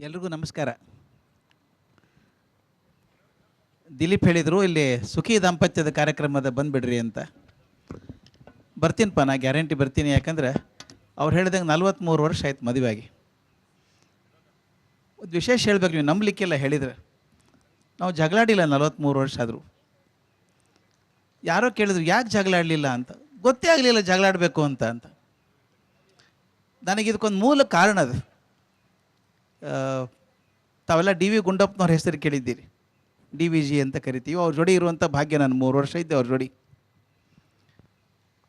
ಎಲ್ರಿಗೂ ನಮಸ್ಕಾರ. ದಿಲೀಪ್ ಹೇಳಿದರು ಇಲ್ಲಿ ಸುಖಿ ದಾಂಪತ್ಯದ ಕಾರ್ಯಕ್ರಮದ ಬಂದುಬಿಡ್ರಿ ಅಂತ. ಬರ್ತೀನಪ್ಪ, ನಾ ಗ್ಯಾರಂಟಿ ಬರ್ತೀನಿ. ಯಾಕಂದ್ರೆ ಅವ್ರು ಹೇಳಿದಂಗೆ 43 ವರ್ಷ ಆಯ್ತು ಮದುವೆಯಾಗಿ. ಒಂದು ವಿಶೇಷ ಹೇಳ್ಬೇಕು, ನೀವು ನಂಬಲಿಕ್ಕೆಲ್ಲ ಹೇಳಿದರೆ ನಾವು ಜಗಳಾಡಿಲ್ಲ 43 ವರ್ಷ ಆದರೂ. ಯಾರೋ ಕೇಳಿದ್ರು ಯಾಕೆ ಜಗಳಾಡಲಿಲ್ಲ ಅಂತ. ಗೊತ್ತೇ ಆಗಲಿಲ್ಲ ಜಗಳಾಡಬೇಕು ಅಂತ. ನನಗಿದಕ್ಕೊಂದು ಮೂಲ ಕಾರಣ ಅದು. ತಾವೆಲ್ಲ ಡಿ ವಿ ಗುಂಡಪ್ಪನವ್ರ ಹೆಸರು ಕೇಳಿದ್ದೀರಿ, DVG ಅಂತ ಕರಿತೀವಿ. ಅವ್ರ ಜೋಡಿ ಇರುವಂಥ ಭಾಗ್ಯ. ನಾನು 3 ವರ್ಷ ಇದ್ದೆ ಅವ್ರ ಜೋಡಿ.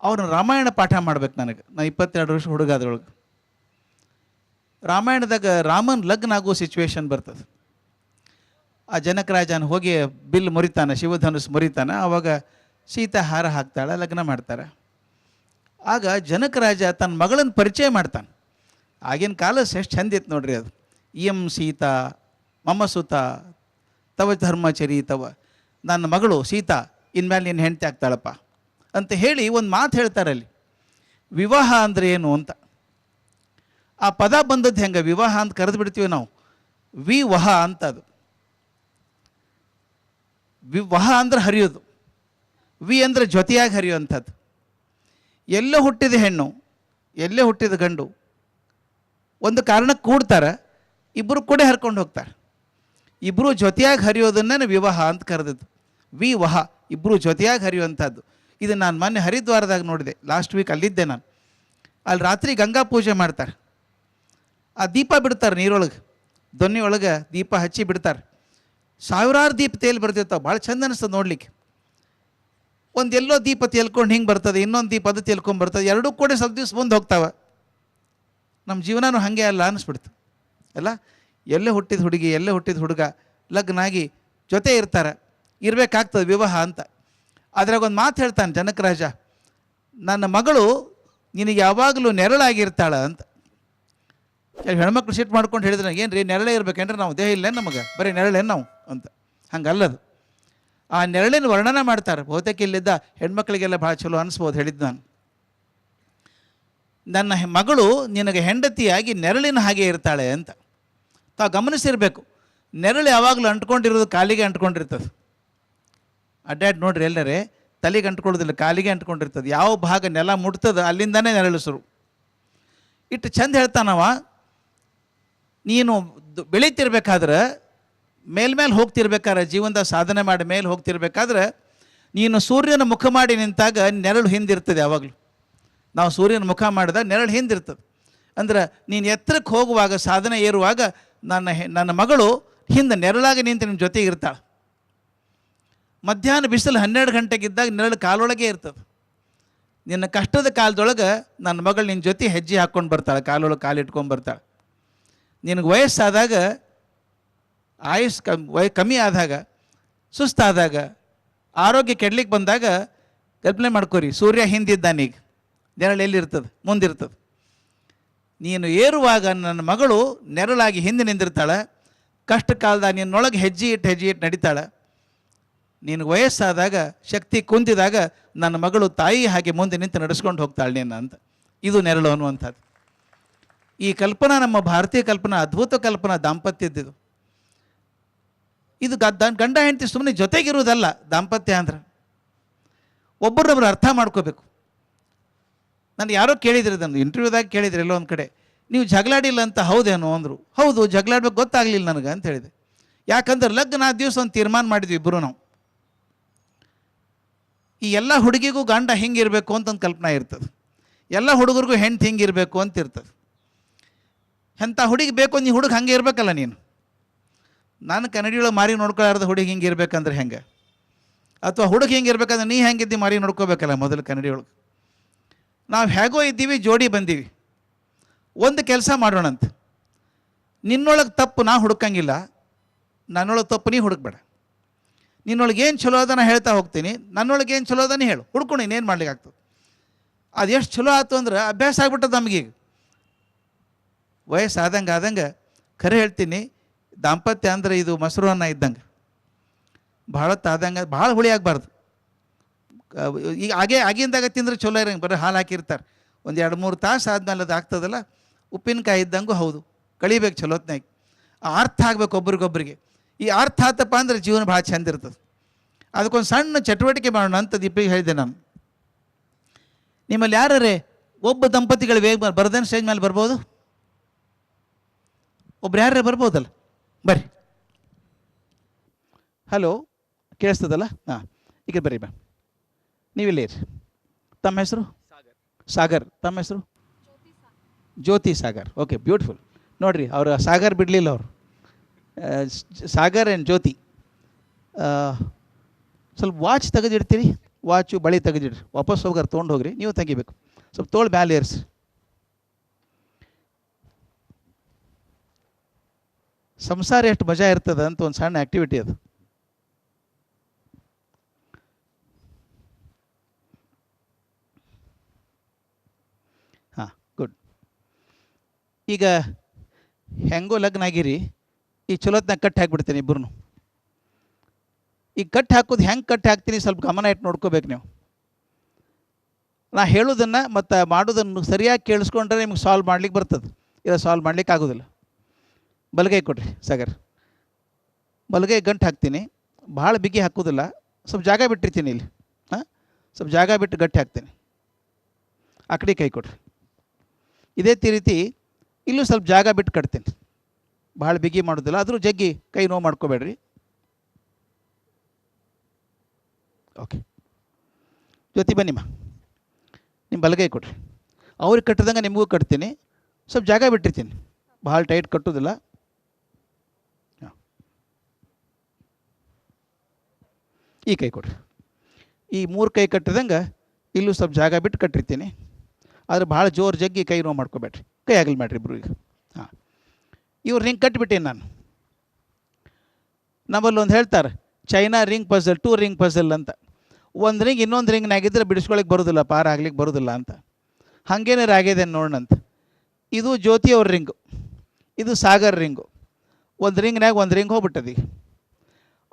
ಅವ್ರನ್ನ ರಾಮಾಯಣ ಪಾಠ ಮಾಡ್ಬೇಕು ನನಗೆ. ನಾನು 22 ವರ್ಷ ಹುಡುಗ. ಅದ್ರೊಳಗೆ ರಾಮಾಯಣದಾಗ ರಾಮನ್ ಲಗ್ನ ಆಗೋ ಸಿಚುವೇಶನ್ ಬರ್ತದೆ. ಆ ಜನಕರಾಜನ ಹೋಗಿ ಬಿಲ್ ಮುರಿತಾನೆ, ಶಿವಧನುಸ್ ಮುರಿತಾನೆ. ಆವಾಗ ಸೀತಾ ಹಾರ ಹಾಕ್ತಾಳೆ, ಲಗ್ನ ಮಾಡ್ತಾರೆ. ಆಗ ಜನಕರಾಜ ತನ್ನ ಮಗಳನ್ನು ಪರಿಚಯ ಮಾಡ್ತಾನೆ. ಆಗಿನ ಕಾಲ ಎಷ್ಟು ಚಂದ ಇತ್ತು ನೋಡ್ರಿ ಅದು. ಇಯಂ ಸೀತಾ ಮಮ ಸುತ ತವ ಧರ್ಮಚರಿ ತವ, ನನ್ನ ಮಗಳು ಸೀತಾ ಇನ್ಮೇಲೆ ನಿನ್ನ ಹೆಂಡತಿ ಆಗ್ತಾಳಪ್ಪ ಅಂತ ಹೇಳಿ ಒಂದು ಮಾತು ಹೇಳ್ತಾರೆ ಅಲ್ಲಿ. ವಿವಾಹ ಅಂದರೆ ಏನು ಅಂತ ಆ ಪದ ಬಂದದ್ದು ಹೆಂಗೆ, ವಿವಾಹ ಅಂತ ಕರೆದು ಬಿಡ್ತೀವಿ ನಾವು. ವಿವಾಹ ಅಂತ ಅದು. ವಿವಾಹ ಅಂದ್ರೆ ಹರಿಯೋದು, ವಿ ಅಂದರೆ ಜೊತೆಯಾಗಿ ಹರಿಯುವಂಥದ್ದು. ಎಲ್ಲೇ ಹುಟ್ಟಿದ ಹೆಣ್ಣು, ಎಲ್ಲೇ ಹುಟ್ಟಿದ ಗಂಡು ಒಂದು ಕಾರಣಕ್ಕೆ ಕೂಡ್ತಾರೆ, ಇಬ್ಬರು ಕೂಡ ಹರ್ಕೊಂಡು ಹೋಗ್ತಾರೆ. ಇಬ್ಬರು ಜೊತೆಯಾಗಿ ಹರಿಯೋದನ್ನೇ ವಿವಾಹ ಅಂತ ಕರೆದದ್ದು. ವಿವಾಹ, ಇಬ್ಬರು ಜೊತೆಯಾಗಿ ಹರಿಯುವಂಥದ್ದು. ಇದು ನಾನು ಮೊನ್ನೆ ಹರಿದ್ವಾರದಾಗ ನೋಡಿದೆ. ಲಾಸ್ಟ್ ವೀಕ್ ಅಲ್ಲಿದ್ದೆ ನಾನು. ಅಲ್ಲಿ ರಾತ್ರಿ ಗಂಗಾ ಪೂಜೆ ಮಾಡ್ತಾರೆ. ಆ ದೀಪ ಬಿಡ್ತಾರೆ ನೀರೊಳಗೆ, ದೊನ್ನೆ ಒಳಗೆ ದೀಪ ಹಚ್ಚಿ ಬಿಡ್ತಾರೆ. ಸಾವಿರಾರು ದೀಪ ತೇಲಿ ಬರ್ತಿರ್ತಾವೆ. ಭಾಳ ಚಂದ ಅನಿಸ್ತದೆ ನೋಡ್ಲಿಕ್ಕೆ. ಒಂದು ಎಲ್ಲೋ ದೀಪ ತೇಲ್ಕೊಂಡು ಹಿಂಗೆ ಬರ್ತದೆ, ಇನ್ನೊಂದು ದೀಪ ಅದು ತೇಲ್ಕೊಂಡು ಬರ್ತದೆ. ಎರಡೂ ಕೂಡ ಸ್ವಲ್ಪ ದಿವ್ಸ ಮುಂದೆ ಹೋಗ್ತಾವೆ. ನಮ್ಮ ಜೀವನನೂ ಹಾಗೆ ಅಲ್ಲ ಅನ್ನಿಸ್ಬಿಡ್ತು ಅಲ್ಲ. ಎಲ್ಲೇ ಹುಟ್ಟಿದ ಹುಡುಗಿ, ಎಲ್ಲೇ ಹುಟ್ಟಿದ ಹುಡುಗ ಲಗ್ನ ಆಗಿ ಜೊತೆ ಇರ್ತಾರೆ, ಇರಬೇಕಾಗ್ತದೆ ವಿವಾಹ ಅಂತ. ಅದ್ರಾಗ ಒಂದು ಮಾತು ಹೇಳ್ತಾನೆ ಜನಕರಾಜ, ನನ್ನ ಮಗಳು ನಿನಗೆ ಯಾವಾಗಲೂ ನೆರಳಾಗಿರ್ತಾಳ ಅಂತ. ಕೆಲವು ಹೆಣ್ಮಕ್ಳು ಸಿಟ್ಟು ಮಾಡ್ಕೊಂಡು ಹೇಳಿದ್ರೆ, ಏನು ರೀ ನೆರಳೇ ಇರ್ಬೇಕೇನ್ರಿ, ನಾವು ದೇಹ ಇಲ್ಲೇನು ನಮಗೆ, ಬರೀ ನೆರಳೇನು ನಾವು ಅಂತ. ಹಂಗಲ್ಲದು. ಆ ನೆರಳಿನ ವರ್ಣನೆ ಮಾಡ್ತಾರೆ. ಬಹುತೇಕ ಇಲ್ಲಿದ್ದ ಹೆಣ್ಮಕ್ಳಿಗೆಲ್ಲ ಭಾಳ ಚಲೋ ಅನಿಸ್ಬೋದು ಹೇಳಿದ್ದು ನಾನು. ನನ್ನ ಮಗಳು ನಿನಗೆ ಹೆಂಡತಿಯಾಗಿ ನೆರಳಿನ ಹಾಗೆ ಇರ್ತಾಳೆ ಅಂತ. ತಾವು ಗಮನಿಸಿರ್ಬೇಕು, ನೆರಳು ಯಾವಾಗಲೂ ಅಂಟ್ಕೊಂಡಿರೋದು ಕಾಲಿಗೆ ಅಂಟ್ಕೊಂಡಿರ್ತದೆ. ಅಡ್ಡಾಡಿ ನೋಡ್ರಿ ಎಲ್ಲರೇ, ತಲೆಗೆ ಅಂಟ್ಕೊಳ್ಳೋದಿಲ್ಲ, ಕಾಲಿಗೆ ಅಂಟ್ಕೊಂಡಿರ್ತದೆ. ಯಾವ ಭಾಗ ನೆಲ ಮುಟ್ತದೆ ಅಲ್ಲಿಂದನೇ ನೆರಳು ಶುರು. ಇಟ್ಟು ಚಂದ ಹೇಳ್ತಾನವ, ನೀನು ಬೆಳೀತಿರ್ಬೇಕಾದ್ರೆ, ಮೇಲ್ಮೇಲೆ ಹೋಗ್ತಿರ್ಬೇಕಾದ್ರೆ, ಜೀವನದ ಸಾಧನೆ ಮಾಡಿ ಮೇಲೆ ಹೋಗ್ತಿರ್ಬೇಕಾದ್ರೆ, ನೀನು ಸೂರ್ಯನ ಮುಖ ಮಾಡಿ ನಿಂತಾಗ ನೆರಳು ಹಿಂದಿರ್ತದೆ ಯಾವಾಗಲೂ. ನಾವು ಸೂರ್ಯನ ಮುಖ ಮಾಡಿದಾಗ ನೆರಳು ಹಿಂದಿರ್ತದೆ. ಅಂದ್ರೆ ನೀನು ಎತ್ತರಕ್ಕೆ ಹೋಗುವಾಗ, ಸಾಧನೆ ಏರುವಾಗ ನನ್ನ ಮಗಳು ಹಿಂದೆ ನೆರಳಾಗಿ ನಿಂತು ನಿನ್ನ ಜೊತೆ ಇರ್ತಾಳೆ. ಮಧ್ಯಾಹ್ನ ಬಿಸಿಲು 12 ಗಂಟೆಗಿದ್ದಾಗ ನೆರಳು ಕಾಲೊಳಗೆ ಇರ್ತದೆ. ನಿನ್ನ ಕಷ್ಟದ ಕಾಲದೊಳಗೆ ನನ್ನ ಮಗಳು ನಿನ್ನ ಜೊತೆ ಹೆಜ್ಜೆ ಹಾಕ್ಕೊಂಡು ಬರ್ತಾಳೆ, ಕಾಲೊಳಗೆ ಕಾಲಿಟ್ಕೊಂಡು ಬರ್ತಾಳೆ. ನಿನಗೆ ವಯಸ್ಸಾದಾಗ, ಆಯುಸ್ ಕಮ್ಮಿ ಆದಾಗ, ಸುಸ್ತಾದಾಗ, ಆರೋಗ್ಯ ಕೆಡ್ಲಿಕ್ಕೆ ಬಂದಾಗ ಕಲ್ಪನೆ ಮಾಡ್ಕೋರಿ, ಸೂರ್ಯ ಹಿಂದಿದ್ದಾನೀಗ, ನೆರಳು ಎಲ್ಲಿರ್ತದೆ, ಮುಂದಿರ್ತದೆ. ನೀನು ಏರುವಾಗ ನನ್ನ ಮಗಳು ನೆರಳಾಗಿ ಹಿಂದೆ ನಿಂದಿರ್ತಾಳೆ. ಕಷ್ಟ ಕಾಲದಾಗ ನಿನ್ನೊಳಗೆ ಹೆಜ್ಜೆ ಇಟ್ಟು ನಡೀತಾಳೆ. ನಿನಗೆ ವಯಸ್ಸಾದಾಗ, ಶಕ್ತಿ ಕುಂದಿದಾಗ ನನ್ನ ಮಗಳು ತಾಯಿ ಹಾಗೆ ಮುಂದೆ ನಿಂತು ನಡೆಸ್ಕೊಂಡು ಹೋಗ್ತಾಳೆ ನೀನು ಅಂತ. ಇದು ನೆರಳು ಅನ್ನುವಂಥದ್ದು. ಈ ಕಲ್ಪನಾ ನಮ್ಮ ಭಾರತೀಯ ಕಲ್ಪನಾ, ಅದ್ಭುತ ಕಲ್ಪನಾ ದಾಂಪತ್ಯದ್ದು. ಇದು ಗಂಡ ಹೆಂಡತಿ ಸುಮ್ಮನೆ ಜೊತೆಗಿರುವುದಲ್ಲ ದಾಂಪತ್ಯ ಅಂದ್ರೆ. ಒಬ್ಬರೊಬ್ಬರು ಅರ್ಥ ಮಾಡ್ಕೋಬೇಕು. ನಾನು ಯಾರೋ ಕೇಳಿದ್ರಿ, ಅದನ್ನು ಇಂಟರ್ವ್ಯೂದಾಗ ಕೇಳಿದ್ರಿ ಎಲ್ಲೋ ಒಂದು ಕಡೆ, ನೀವು ಜಗಳಾಡಿಲ್ಲ ಅಂತ. ಹೌದೇನೋ ಅಂದರು. ಹೌದು, ಜಗಳಾಡ್ಬೇಕು ಗೊತ್ತಾಗಲಿಲ್ಲ ನನಗೆ ಅಂತ ಹೇಳಿದೆ. ಯಾಕಂದ್ರೆ ಲಗ್ನ ಆದ ದಿವಸ ಒಂದು ತೀರ್ಮಾನ ಮಾಡಿದ್ವಿ ಇಬ್ಬರು ನಾವು. ಈ ಎಲ್ಲ ಹುಡುಗಿಗೂ ಗಂಡ ಹಿಂಗಿರಬೇಕು ಅಂತ ಒಂದು ಕಲ್ಪನೆ ಇರ್ತದೆ. ಎಲ್ಲ ಹುಡುಗರಿಗೂ ಹೆಂಡ್ತಿ ಹಿಂಗಿರಬೇಕು ಅಂತ ಇರ್ತದೆ. ಎಂಥ ಹುಡುಗಿ ಬೇಕು, ನೀ ಹುಡುಗ ಹಂಗೆ ಇರಬೇಕಲ್ಲ ನೀನು. ನಾನು ಕನ್ನಡಿಯೊಳಗೆ ಮಾರಿ ನೋಡ್ಕೊಳ್ಳಾರ್ದ ಹುಡುಗಿ ಹಿಂಗೆ ಇರ್ಬೇಕಂದ್ರೆ ಹೆಂಗೆ, ಅಥವಾ ಹುಡುಗ ಹಿಂಗೆ ಇರ್ಬೇಕಂದ್ರೆ ನೀ ಹೆಂಗಿದ್ದಿ ಮಾರಿ ನೋಡ್ಕೋಬೇಕಲ್ಲ ಮೊದಲು ಕನ್ನಡಿಯೊಳಗೆ. ನಾವು ಹೇಗೋ ಇದ್ದೀವಿ, ಜೋಡಿ ಬಂದೀವಿ, ಒಂದು ಕೆಲಸ ಮಾಡೋಣಂತ. ನಿನ್ನೊಳಗೆ ತಪ್ಪು ನಾ ಹುಡುಕಂಗಿಲ್ಲ, ನನ್ನೊಳಗೆ ತಪ್ಪು ನೀ ಹುಡುಕ್ಬೇಡ. ನಿನ್ನೊಳಗೆ ಏನು ಚಲೋ ಅದ ನಾ ಹೇಳ್ತಾ ಹೋಗ್ತೀನಿ, ನನ್ನೊಳಗೆ ಏನು ಚಲೋ ಅದ ನೀ ಹೇಳು, ಹುಡ್ಕೊಂಡು ಇನ್ನೇನು ಮಾಡ್ಲಿಕ್ಕೆ ಆಗ್ತದೆ. ಅದು ಎಷ್ಟು ಚಲೋ ಆಯ್ತು ಅಂದ್ರೆ ಅಭ್ಯಾಸ ಆಗ್ಬಿಟ್ಟದ ನಮಗೀಗ. ವಯಸ್ಸಾದಂಗೆ ಖರೆ ಹೇಳ್ತೀನಿ, ದಾಂಪತ್ಯ ಅಂದರೆ ಇದು ಮೊಸರು ಅನ್ನ ಇದ್ದಂಗೆ. ಭಾಳ ತಾದಂಗೆ, ಭಾಳ ಹುಳಿ ಆಗಬಾರ್ದು. ಈಗ ಆಗಿಂದಾಗ ತಿಂದರೆ ಚಲೋ ಇರಂಗೆ, ಬರೀ ಹಾಲು ಹಾಕಿರ್ತಾರೆ. ಒಂದು 2-3 ತಾಸು ಆದಮೇಲೆ ಅದು ಆಗ್ತದಲ್ಲ, ಉಪ್ಪಿನಕಾಯಿ ಇದ್ದಂಗೂ ಹೌದು, ಕಳಿಬೇಕು ಚಲೋತ್ನಾಗ. ಅರ್ಥ ಆಗಬೇಕು ಒಬ್ರಿಗೊಬ್ರಿಗೆ. ಈ ಅರ್ಥ ಆತಪ್ಪ ಅಂದರೆ ಜೀವನ ಭಾಳ ಚಂದ ಇರ್ತದೆ. ಅದಕ್ಕೊಂದು ಸಣ್ಣ ಚಟುವಟಿಕೆ ಮಾಡೋಣ ಅಂತ ದೀಪಿಗೆ ಹೇಳಿದೆ ನಾನು. ನಿಮ್ಮಲ್ಲಿ ಯಾರೇ ಒಬ್ಬ ದಂಪತಿಗಳು ಬೇಗ ಬರದೇನು ಸ್ಟೇಜ್ ಮೇಲೆ ಬರ್ಬೋದು? ಒಬ್ರು ಯಾರೇ ಬರ್ಬೋದಲ್ಲ? ಬರ್ರಿ. ಹಲೋ, ಕೇಳಿಸ್ತದಲ್ಲ? ಹಾಂ, ಈಗ ಬರ್ರಿ ಮ್ಯಾಮ್. ನೀವಿಲ್ಲೇ ಇರಿ. ತಮ್ಮ ಹೆಸರು? ಸಾಗರ್. ತಮ್ಮ ಹೆಸರು? ಜ್ಯೋತಿ ಸಾಗರ್. Okay, beautiful. ನೋಡಿರಿ, ಅವರು ಸಾಗರ್ ಬಿಡಲಿಲ್ಲ ಅವರು. ಸಾಗರ್ ಆ್ಯಂಡ್ ಜ್ಯೋತಿ. ಸ್ವಲ್ಪ ವಾಚ್ ತೆಗೆದಿಡ್ತೀರಿ, ವಾಚು ಬಳಿ ತೆಗೆದಿಡ್ರಿ. ವಾಪಸ್ ಹೋಗಾರ ತೊಗೊಂಡು ಹೋಗ್ರಿ, ನೀವು ತೆಗಿಬೇಕು. ಸ್ವಲ್ಪ ತೋಳು ಮ್ಯಾಲೆ ಏರಿಸಿ. ಸಂಸಾರ ಎಷ್ಟು ಮಜಾ ಇರ್ತದೆ ಅಂತ ಒಂದು ಸಣ್ಣ ಆ್ಯಕ್ಟಿವಿಟಿ ಅದು. ಹಾಂ, ಗುಡ್. ಈಗ ಹೆಂಗೋ ಲಗ್ನ ಆಗಿರಿ, ಈ ಚಲೋತ್ನಾಗ ಕಟ್ಟಿ ಹಾಕ್ಬಿಡ್ತೀನಿ ಇಬ್ಬರು. ಈಗ ಕಟ್ಟಿ ಹಾಕೋದು ಹೆಂಗೆ ಕಟ್ಟಿ ಹಾಕ್ತೀನಿ ಸ್ವಲ್ಪ ಗಮನ ಇಟ್ಟು ನೋಡ್ಕೋಬೇಕು ನೀವು. ನಾ ಹೇಳೋದನ್ನು ಮತ್ತು ಮಾಡೋದನ್ನು ಸರಿಯಾಗಿ ಕೇಳಿಸ್ಕೊಂಡ್ರೆ ನಿಮ್ಗೆ ಸಾಲ್ವ್ ಮಾಡ್ಲಿಕ್ಕೆ ಬರ್ತದೆ, ಇಲ್ಲ ಸಾಲ್ವ್ ಮಾಡ್ಲಿಕ್ಕೆ ಆಗೋದಿಲ್ಲ. ಬಲಗೈ ಕೊಡ್ರಿ ಸಾಗರ್. ಬಲಗೈ ಗಂಟು ಹಾಕ್ತೀನಿ, ಭಾಳ ಬಿಗಿ ಹಾಕೋದಿಲ್ಲ, ಸ್ವಲ್ಪ ಜಾಗ ಬಿಟ್ಟಿರ್ತೀನಿ ಇಲ್ಲಿ. ಹಾಂ, ಸ್ವಲ್ಪ ಜಾಗ ಬಿಟ್ಟು ಗಟ್ಟಿ ಹಾಕ್ತೀನಿ. ಆ ಕಡೆ ಕೈ ಕೊಡ್ರಿ. ಇದೇ ರೀತಿ ಇಲ್ಲೂ ಸ್ವಲ್ಪ ಜಾಗ ಬಿಟ್ಟು ಕಟ್ತೀನಿ, ಭಾಳ ಬಿಗಿ ಮಾಡೋದಿಲ್ಲ. ಆದರೂ ಜಗ್ಗಿ ಕೈ ನೋವು ಮಾಡ್ಕೋಬೇಡ್ರಿ. ಓಕೆ, ಜ್ಯೋತಿ ಬನ್ನಿಮ್ಮ, ನಿಮ್ಮ ಬಲಗೈ ಕೊಡ್ರಿ. ಅವ್ರಿಗೆ ಕಟ್ಟಿದಂಗೆ ನಿಮಗೂ ಕಟ್ತೀನಿ, ಸ್ವಲ್ಪ ಜಾಗ ಬಿಟ್ಟಿರ್ತೀನಿ, ಭಾಳ ಟೈಟ್ ಕಟ್ಟೋದಿಲ್ಲ. ಹಾಂ, ಈ ಕೈ ಕೊಡ್ರಿ. ಈ ಮೂರು ಕೈ ಕಟ್ಟಿದಂಗೆ ಇಲ್ಲೂ ಸ್ವಲ್ಪ ಜಾಗ ಬಿಟ್ಟು ಕಟ್ಟಿರ್ತೀನಿ, ಆದರೆ ಭಾಳ ಜೋರು ಜಗ್ಗಿ ಕೈ ನೋವು ಮಾಡ್ಕೋಬೇಡ್ರಿ. ಕೈ ಆಗಲಿ ಮಾಡ್ರಿ ಇಬ್ಬರು ಈಗ. ಹಾಂ, ಇವ್ರು ರಿಂಗ್ ಕಟ್ಟಿಬಿಟ್ಟೇನು ನಾನು. ನಮ್ಮಲ್ಲಿ ಒಂದು ಹೇಳ್ತಾರೆ, China ring puzzle, 2 ring puzzle ಅಂತ. ಒಂದು ರಿಂಗ್ ಇನ್ನೊಂದು ರಿಂಗ್ನಾಗಿದ್ದರೆ ಬಿಡಿಸ್ಕೊಳಕ್ಕೆ ಬರೋದಿಲ್ಲ, ಪಾರ ಆಗ್ಲಿಕ್ಕೆ ಬರೋದಿಲ್ಲ ಅಂತ. ಹಾಗೇನಾರು ಆಗಿದೆ ನೋಡೋಣಂತ. ಇದು ಜ್ಯೋತಿಯವ್ರ ರಿಂಗು, ಇದು ಸಾಗರ್ ರಿಂಗು. ಒಂದು ರಿಂಗ್ನಾಗ ಒಂದು ರಿಂಗ್ ಹೋಗ್ಬಿಟ್ಟದ. ಈಗ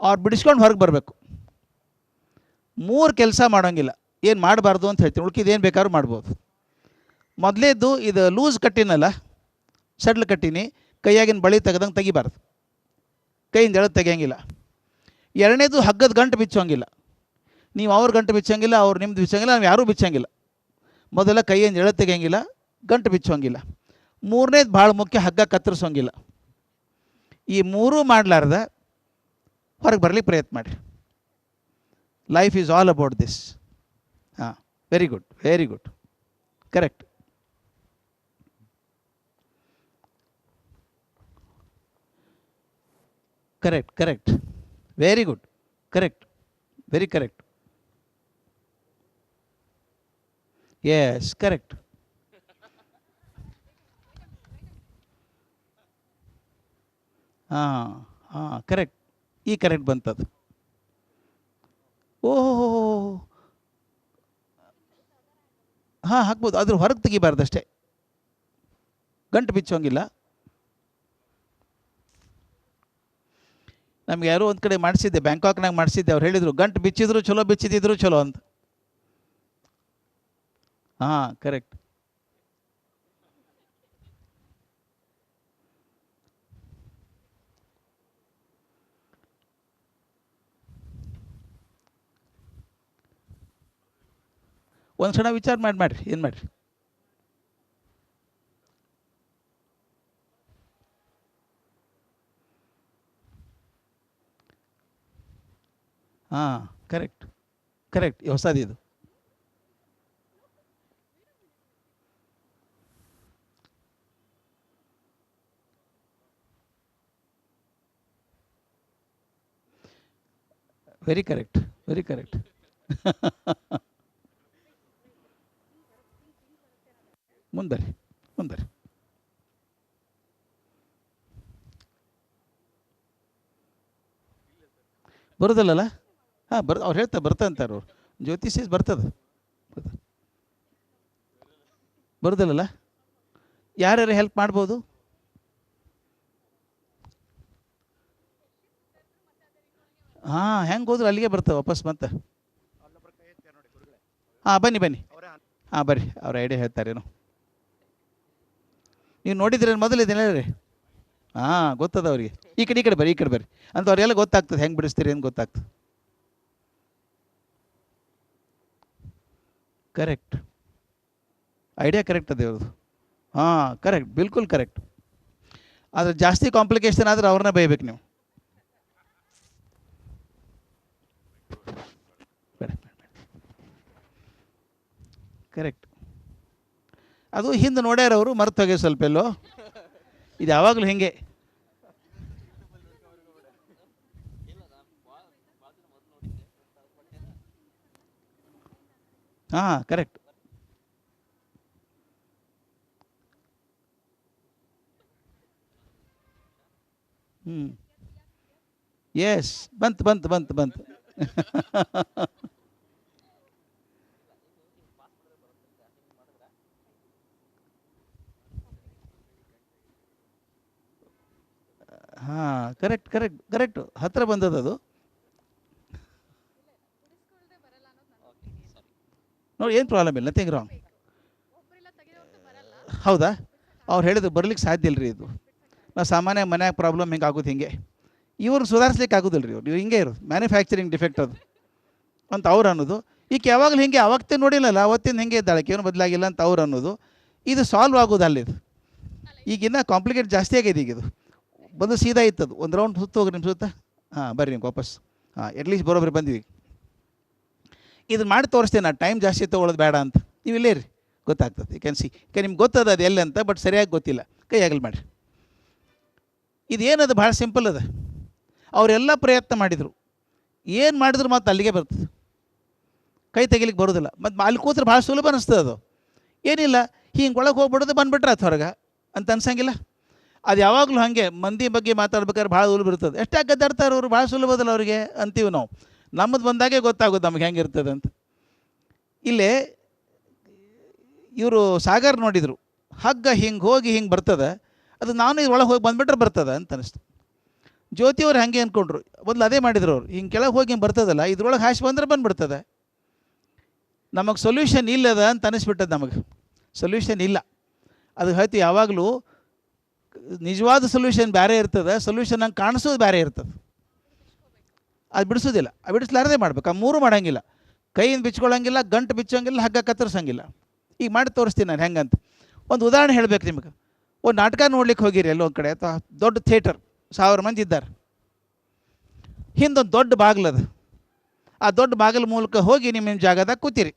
ಅವ್ರು ಬಿಡಿಸ್ಕೊಂಡು ಹೊರಗೆ ಬರಬೇಕು. 3 ಕೆಲಸ ಮಾಡೋಂಗಿಲ್ಲ. ಏನು ಮಾಡಬಾರ್ದು ಅಂತ ಹೇಳ್ತೀನಿ, ಉಳ್ಕಿದ್ದು ಏನು ಬೇಕಾದ್ರೂ ಮಾಡ್ಬೋದು. ಮೊದಲೇದ್ದು ಇದು ಲೂಸ್ ಕಟ್ಟಿನಲ್ಲ, ಸಡ್ಲು ಕಟ್ಟಿನಿ, ಕೈಯಾಗಿನ ಬಳಿ ತೆಗೆದಂಗೆ ತೆಗಿಬಾರ್ದು, ಕೈಯಿಂದ ಎಳೆದು ತೆಗಿಯೋಂಗಿಲ್ಲ. ಎರಡನೇದು ಹಗ್ಗದ ಗಂಟು ಬಿಚ್ಚೋಂಗಿಲ್ಲ. ನೀವು ಅವ್ರ ಗಂಟು ಬಿಚ್ಚೋಂಗಿಲ್ಲ, ಅವ್ರು ನಿಮ್ದು ಬಿಚ್ಚೋಂಗಿಲ್ಲ, ನಾವು ಯಾರೂ ಬಿಚ್ಚೋಂಗಿಲ್ಲ. ಮೊದಲ ಕೈಯಿಂದ ಎಳೆದು ತೆಗಿಯೋಂಗಿಲ್ಲ, ಗಂಟು ಬಿಚ್ಚೋಂಗಿಲ್ಲ. ಮೂರನೇದು ಭಾಳ ಮುಖ್ಯ, ಹಗ್ಗ ಕತ್ತರಿಸೋಂಗಿಲ್ಲ. ಈ 3 ಮಾಡಲಾರ್ದ ಹೊರಗೆ ಬರಲಿಕ್ಕೆ ಪ್ರಯತ್ನ ಮಾಡಿರಿ. Life is all about this. ಹಾಂ, very good, very good, correct. Correct, correct, very good, correct, very correct. Yes, correct. ಹಾಂ ಹಾಂ, ಕರೆಕ್ಟ್. ಈ ಕರೆಕ್ಟ್ ಬಂತದು. ಓಹೋ, ಹಾಂ ಹಾಕ್ಬೋದು, ಅದ್ರ ಹೊರಗೆ ತೆಗಿಬಾರ್ದಷ್ಟೇ, ಗಂಟು ಬಿಚ್ಚೋಂಗಿಲ್ಲ. ನಮ್ಗೆ ಯಾರೋ ಒಂದು ಕಡೆ ಮಾಡಿಸಿದ್ದೆ, ಬ್ಯಾಂಕಾಕ್ನಾಗ ಮಾಡಿಸಿದ್ದೆ. ಅವ್ರು ಹೇಳಿದರು ಗಂಟು ಬಿಚ್ಚಿದ್ರು ಚಲೋ, ಬಿಚ್ಚಿದ್ರು ಚಲೋ ಅಂತ. ಹಾಂ, ಕರೆಕ್ಟ್. ಒಂದು ಕ್ಷಣ ವಿಚಾರ ಮಾಡಿರಿ, ಏನು ಮಾಡಿರಿ. ಹಾಂ, ಕರೆಕ್ಟ್, ಕರೆಕ್ಟ್. ಹೊಸದು ಇದು. Very correct, very correct. ಮುಂದರಿ, ಮುಂದರಿ. ಬರೋದಿಲ್ಲಲ್ಲ? ಹಾಂ, ಅವ್ರು ಹೇಳ್ತಾರೆ ಬರ್ತಾ ಅಂತಾರೆ ಅವ್ರು. ಜ್ಯೋತಿಷ್ ಬರ್ತದೆ, ಬರೋದಿಲ್ಲಲ್ಲ? ಯಾರ್ಯಾರು ಹೆಲ್ಪ್ ಮಾಡ್ಬೋದು? ಹಾಂ, ಹೆಂಗೆ ಹೋದ್ರೆ ಅಲ್ಲಿಗೆ ಬರ್ತವೆ ವಾಪಸ್ ಮತ್ತೆ. ಹಾಂ, ಬನ್ನಿ ಬನ್ನಿ. ಹಾಂ, ಬರ್ರಿ, ಅವ್ರ ಐಡಿಯಾ ಹೇಳ್ತಾರೇನು. ನೀವು ನೋಡಿದ್ರೇನು ಮೊದಲು ಇದನ್ನ ಹೇಳ್ರಿ. ಹಾಂ ಗೊತ್ತದ ಅವ್ರಿಗೆ. ಈ ಕಡೆ ಬರ್ರಿ, ಈ ಕಡೆ ಬರ್ರಿ ಅಂತ ಅವ್ರಿಗೆಲ್ಲ ಗೊತ್ತಾಗ್ತದೆ ಹೆಂಗೆ ಬಿಡಿಸ್ತೀರಿ ಅಂತ ಗೊತ್ತಾಗ್ತದೆ. ಕರೆಕ್ಟ್, ಐಡಿಯಾ ಕರೆಕ್ಟ್ ಅದೇ ಅವ್ರದ್ದು. ಹಾಂ ಕರೆಕ್ಟ್, ಬಿಲ್ಕುಲ್ ಕರೆಕ್ಟ್. ಆದರೆ ಜಾಸ್ತಿ ಕಾಂಪ್ಲಿಕೇಶನ್ ಆದರೆ ಅವ್ರನ್ನ ಬೈಬೇಕು ನೀವು. ಕರೆಕ್ಟ್. ಅದು ಹಿಂದೆ ನೋಡ್ಯಾರ ಅವರು, ಮರ್ತು ಹೋಗಿ ಸ್ವಲ್ಪ ಎಲ್ಲೋ. ಇದು ಯಾವಾಗಲೂ ಹಿಂಗೆ. ಹಾಂ ಕರೆಕ್ಟ್. ಹ್ಞೂ ಎಸ್, ಬಂತು ಬಂತು ಬಂತು ಬಂತು. ಹಾಂ ಕರೆಕ್ಟ್ ಕರೆಕ್ಟ್ ಕರೆಕ್ಟು, ಹತ್ತಿರ ಬಂದದ್ದು ಅದು. ನೋಡಿ ಏನು ಪ್ರಾಬ್ಲಮ್ ಇಲ್ಲ, ನಥಿಂಗ್ ರಾಂಗ್. ಹೌದಾ? ಅವ್ರು ಹೇಳಿದ್ರು ಬರ್ಲಿಕ್ಕೆ ಸಾಧ್ಯ ಇಲ್ಲ ರೀ, ಇದು ನಾವು ಸಾಮಾನ್ಯ ಮನ್ಯಾಗ ಪ್ರಾಬ್ಲಮ್ ಹಿಂಗೆ ಆಗೋದು ಹಿಂಗೆ, ಇವ್ರು ಸುಧಾರಿಸ್ಲಿಕ್ಕೆ ಆಗೋದಿಲ್ಲ ರೀ, ನೀವು ಹಿಂಗೆ ಇರೋದು ಮ್ಯಾನುಫ್ಯಾಕ್ಚರಿಂಗ್ ಡಿಫೆಕ್ಟ್ ಅದು ಅಂತ ಅವ್ರು ಅನ್ನೋದು. ಈಗ ಯಾವಾಗಲೂ ಹಿಂಗೆ ಅವತ್ತೇ ನೋಡಿಲ್ಲಲ್ಲ, ಅವತ್ತಿನ ಹಿಂಗೆ ಇದ್ದಾಳೆ, ಏನು ಬದಲಾಗಿಲ್ಲ ಅಂತ ಅವ್ರು ಅನ್ನೋದು. ಇದು ಸಾಲ್ವ್ ಆಗೋದಲ್ಲ ಇದು, ಈಗಿನ್ನ ಕಾಂಪ್ಲಿಕೇಟ್ ಜಾಸ್ತಿ ಆಗಿದೆ ಈಗ. ಇದು ಬಂದು ಸೀದಾ ಇತ್ತದು, ಒಂದು ರೌಂಡ್ ಸುತ್ತ ಹೋಗ್ರಿ ನಿಮ್ಮ ಸುತ್ತ. ಹಾಂ ಬರ್ರಿ ನಿಮ್ಗೆ ವಾಪಸ್. ಹಾಂ ಅಟ್ಲೀಸ್ಟ್ ಬರೋಬ್ರಿ ಬಂದ್ವಿ. ಇದನ್ನು ಮಾಡಿ ತೋರಿಸ್ತೇನೆ ನಾನು, ಟೈಮ್ ಜಾಸ್ತಿ ತೊಗೊಳ್ಳೋದು ಬೇಡ ಅಂತ. ನೀವು ಇಲ್ಲೇ ರೀ, ಗೊತ್ತಾಗ್ತದೆ. ಯು ಕ್ಯಾನ್ ಸಿ, ನಿಮ್ಗೆ ಗೊತ್ತದ ಅದು ಎಲ್ಲಿ ಅಂತ, ಬಟ್ ಸರಿಯಾಗಿ ಗೊತ್ತಿಲ್ಲ. ಕೈ ಆಗಲ್ ಮಾಡಿರಿ. ಇದೇನದು ಭಾಳ ಸಿಂಪಲ್ ಅದ. ಅವರೆಲ್ಲ ಪ್ರಯತ್ನ ಮಾಡಿದರು, ಏನು ಮಾಡಿದ್ರು ಮತ್ತು ಅಲ್ಲಿಗೆ ಬರ್ತದೆ, ಕೈ ತೆಗಿಲಿಕ್ಕೆ ಬರೋದಿಲ್ಲ. ಮತ್ತು ಅಲ್ಲಿ ಕೂತ್ರೆ ಭಾಳ ಸುಲಭ ಅನ್ನಿಸ್ತದೆ ಅದು. ಏನಿಲ್ಲ, ಹಿಂಗೆ ಒಳಗೆ ಹೋಗ್ಬಿಡೋದು ಬಂದುಬಿಟ್ರೆ ಅದು ಹೊರಗೆ ಅಂತ ಅನ್ಸಂಗಿಲ್ಲ. ಅದು ಯಾವಾಗಲೂ ಹಾಗೆ ಮಂದಿ ಬಗ್ಗೆ ಮಾತಾಡ್ಬೇಕಾದ್ರೆ ಭಾಳ ಸುಲಭ ಇರ್ತದೆ. ಎಷ್ಟಾಗಿ ಗದ್ದಾಡ್ತಾರೆ ಅವರು, ಭಾಳ ಸುಲಭ ಅದಲ್ಲ ಅವರಿಗೆ ಅಂತೀವಿ ನಾವು. ನಮ್ಮದು ಬಂದಾಗೆ ಗೊತ್ತಾಗೋದು ನಮ್ಗೆ ಹೆಂಗೆ ಇರ್ತದೆ ಅಂತ. ಇಲ್ಲೇ ಇವರು ಸಾಗರ್ ನೋಡಿದರು, ಹಗ್ಗ ಹಿಂಗೆ ಹೋಗಿ ಹಿಂಗೆ ಬರ್ತದೆ, ಅದು ನಾನು ಇದ್ರೊಳಗೆ ಹೋಗಿ ಬಂದುಬಿಟ್ರೆ ಬರ್ತದೆ ಅಂತ ಅನಿಸ್ತು. ಜ್ಯೋತಿಯವ್ರು ಹಾಗೆ ಅಂದ್ಕೊಂಡ್ರು, ಮೊದಲು ಅದೇ ಮಾಡಿದ್ರು ಅವರು. ಹಿಂಗೆ ಕೆಳಗೆ ಹೋಗಿ ಹಿಂಗೆ ಬರ್ತದಲ್ಲ, ಇದ್ರೊಳಗೆ ಹಾಸಿ ಬಂದರೆ ಬಂದುಬಿಡ್ತದೆ. ನಮಗೆ ಸೊಲ್ಯೂಷನ್ ಇಲ್ಲದ ಅಂತ ಅನಿಸ್ಬಿಟ್ಟದು. ನಮಗೆ ಸೊಲ್ಯೂಷನ್ ಇಲ್ಲ. ಅದು ಹೇಳ್ತೀವಿ ಯಾವಾಗಲೂ, ನಿಜವಾದ ಸೊಲ್ಯೂಷನ್ ಬೇರೆ ಇರ್ತದೆ, ಸೊಲ್ಯೂಷನ್ ಹಂಗೆ ಕಾಣಿಸೋದು ಬೇರೆ ಇರ್ತದೆ. ಅದು ಬಿಡಿಸೋದಿಲ್ಲ, ಅದು ಬಿಡಿಸ್ಲಾರದೆ ಮಾಡ್ಬೇಕು. ಆ ಮೂರು ಮಾಡೋಂಗಿಲ್ಲ, ಕೈಯಿಂದ ಬಿಚ್ಕೊಳ್ಳೋಂಗಿಲ್ಲ, ಗಂಟು ಬಿಚ್ಚೋಂಗಿಲ್ಲ, ಹಗ್ಗ ಕತ್ತರಿಸೋಂಗಿಲ್ಲ. ಈಗ ಮಾಡಿ ತೋರಿಸ್ತೀನಿ ನಾನು ಹೆಂಗಂತ. ಒಂದು ಉದಾಹರಣೆ ಹೇಳಬೇಕು ನಿಮಗೆ. ಒಂದು ನಾಟಕ ನೋಡ್ಲಿಕ್ಕೆ ಹೋಗಿರಿ ಎಲ್ಲೋ ಒಂದು ಕಡೆ, ಅಥವಾ ದೊಡ್ಡ ಥಿಯೇಟರ್, 1000 ಮಂದಿ ಇದ್ದಾರೆ. ಹಿಂದೊಂದು ದೊಡ್ಡ ಬಾಗಿಲದ, ಆ ದೊಡ್ಡ ಬಾಗಿಲ ಮೂಲಕ ಹೋಗಿ ನಿಮ್ಮ ಜಾಗದಾಗ ಕೂತೀರಿ.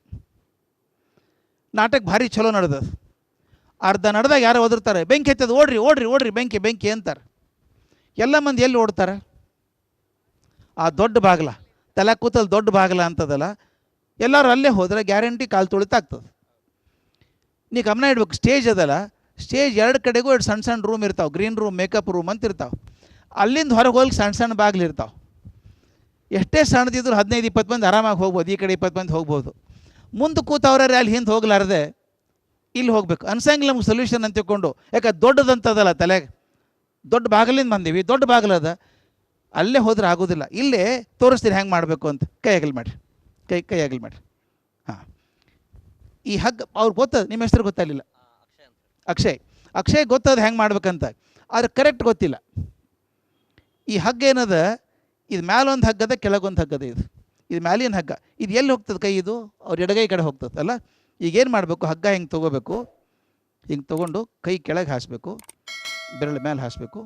ನಾಟಕ ಭಾರಿ ಚಲೋ ನಡೆದದು. ಅರ್ಧ ನಡೆದಾಗ ಯಾರೋ ಒದರ್ತಾರೆ, ಬೆಂಕಿ ಹತ್ತದ, ಓಡ್ರಿ ಓಡ್ರಿ ಓಡ್ರಿ, ಬೆಂಕಿ ಬೆಂಕಿ ಅಂತಾರೆ. ಎಲ್ಲ ಮಂದಿ ಎಲ್ಲಿ ಓಡ್ತಾರೆ? ಆ ದೊಡ್ಡ ಬಾಗಿಲ, ತಲೆ ಕೂತಲ್ಲಿ ದೊಡ್ಡ ಬಾಗಿಲ ಅಂತದಲ್ಲ, ಎಲ್ಲರೂ ಅಲ್ಲೇ ಹೋದರೆ ಗ್ಯಾರಂಟಿ ಕಾಲು ತುಳಿತಾಗ್ತದೆ. ನೀ ಗಮನ ಇಡ್ಬೇಕು. ಸ್ಟೇಜ್ ಅದಲ್ಲ, ಸ್ಟೇಜ್ ಎರಡು ಕಡೆಗೂ 2 ಸಣ್ಣ ಸಣ್ಣ ರೂಮ್ ಇರ್ತಾವೆ, ಗ್ರೀನ್ ರೂಮ್, ಮೇಕಪ್ ರೂಮ್ ಅಂತ ಇರ್ತಾವೆ. ಅಲ್ಲಿಂದ ಹೊರಗೆ ಹೋಗ್ಲಿಕ್ಕೆ ಸಣ್ಣ ಸಣ್ಣ ಬಾಗಿಲು ಇರ್ತಾವೆ. ಎಷ್ಟೇ ಸಣ್ಣದಿದ್ರು 15-20 ಮಂದಿ ಆರಾಮಾಗಿ ಹೋಗ್ಬೋದು, ಈ ಕಡೆ 20 ಮಂದಿ ಹೋಗ್ಬೋದು. ಮುಂದೆ ಕೂತವ್ರೆ ಅಲ್ಲಿ ಹಿಂದೆ ಹೋಗ್ಲಾರ್ದೆ ಇಲ್ಲಿ ಹೋಗ್ಬೇಕು ಅನ್ಸಂಗಿಲ್ಲ ನಮ್ಗೆ ಸೊಲ್ಯೂಷನ್ ಅಂತ ತಿಳ್ಕೊಂಡು. ಯಾಕೆ ದೊಡ್ಡದಂತದಲ್ಲ, ತಲೆಗೆ ದೊಡ್ಡ ಬಾಗಿಲಿಂದ ಬಂದೀವಿ, ದೊಡ್ಡ ಬಾಗಿಲದ, ಅಲ್ಲೇ ಹೋದ್ರೆ ಆಗೋದಿಲ್ಲ. ಇಲ್ಲೇ ತೋರಿಸ್ತೀನಿ ಹೆಂಗೆ ಮಾಡಬೇಕು ಅಂತ. ಕೈ ಆಗಲ್ ಮಾಡಿರಿ, ಕೈ ಆಗಲ್ ಮಾಡಿರಿ. ಹಾಂ, ಈ ಹಗ್ಗ ಅವ್ರಿಗೆ ಗೊತ್ತದ, ನಿಮ್ಮ ಹೆಸರು ಗೊತ್ತಾಗಲಿಲ್ಲ. ಅಕ್ಷಯ್ ಗೊತ್ತದ ಹೆಂಗೆ ಮಾಡ್ಬೇಕಂತ, ಆದರೆ ಕರೆಕ್ಟ್ ಗೊತ್ತಿಲ್ಲ. ಈ ಹಗ್ಗ ಏನದ, ಇದು ಮ್ಯಾಲೊಂದು ಹಗ್ಗದ, ಕೆಳಗೊಂದು ಹಗ್ಗದ. ಇದು ಮ್ಯಾಲಿನ ಹಗ್ಗ. ಇದು ಎಲ್ಲಿ ಹೋಗ್ತದೆ ಕೈ? ಇದು ಅವ್ರ ಎಡಗೈ ಕಡೆ ಹೋಗ್ತದೆ ಅಲ್ಲ. ಈಗೇನು ಮಾಡಬೇಕು, ಹಗ್ಗ ಹಿಂಗೆ ತೊಗೋಬೇಕು, ಹಿಂಗೆ ತೊಗೊಂಡು ಕೈ ಕೆಳಗೆ ಹಾಸಬೇಕು, ಬೆರಳು ಮೇಲೆ ಹಾಸಬೇಕು,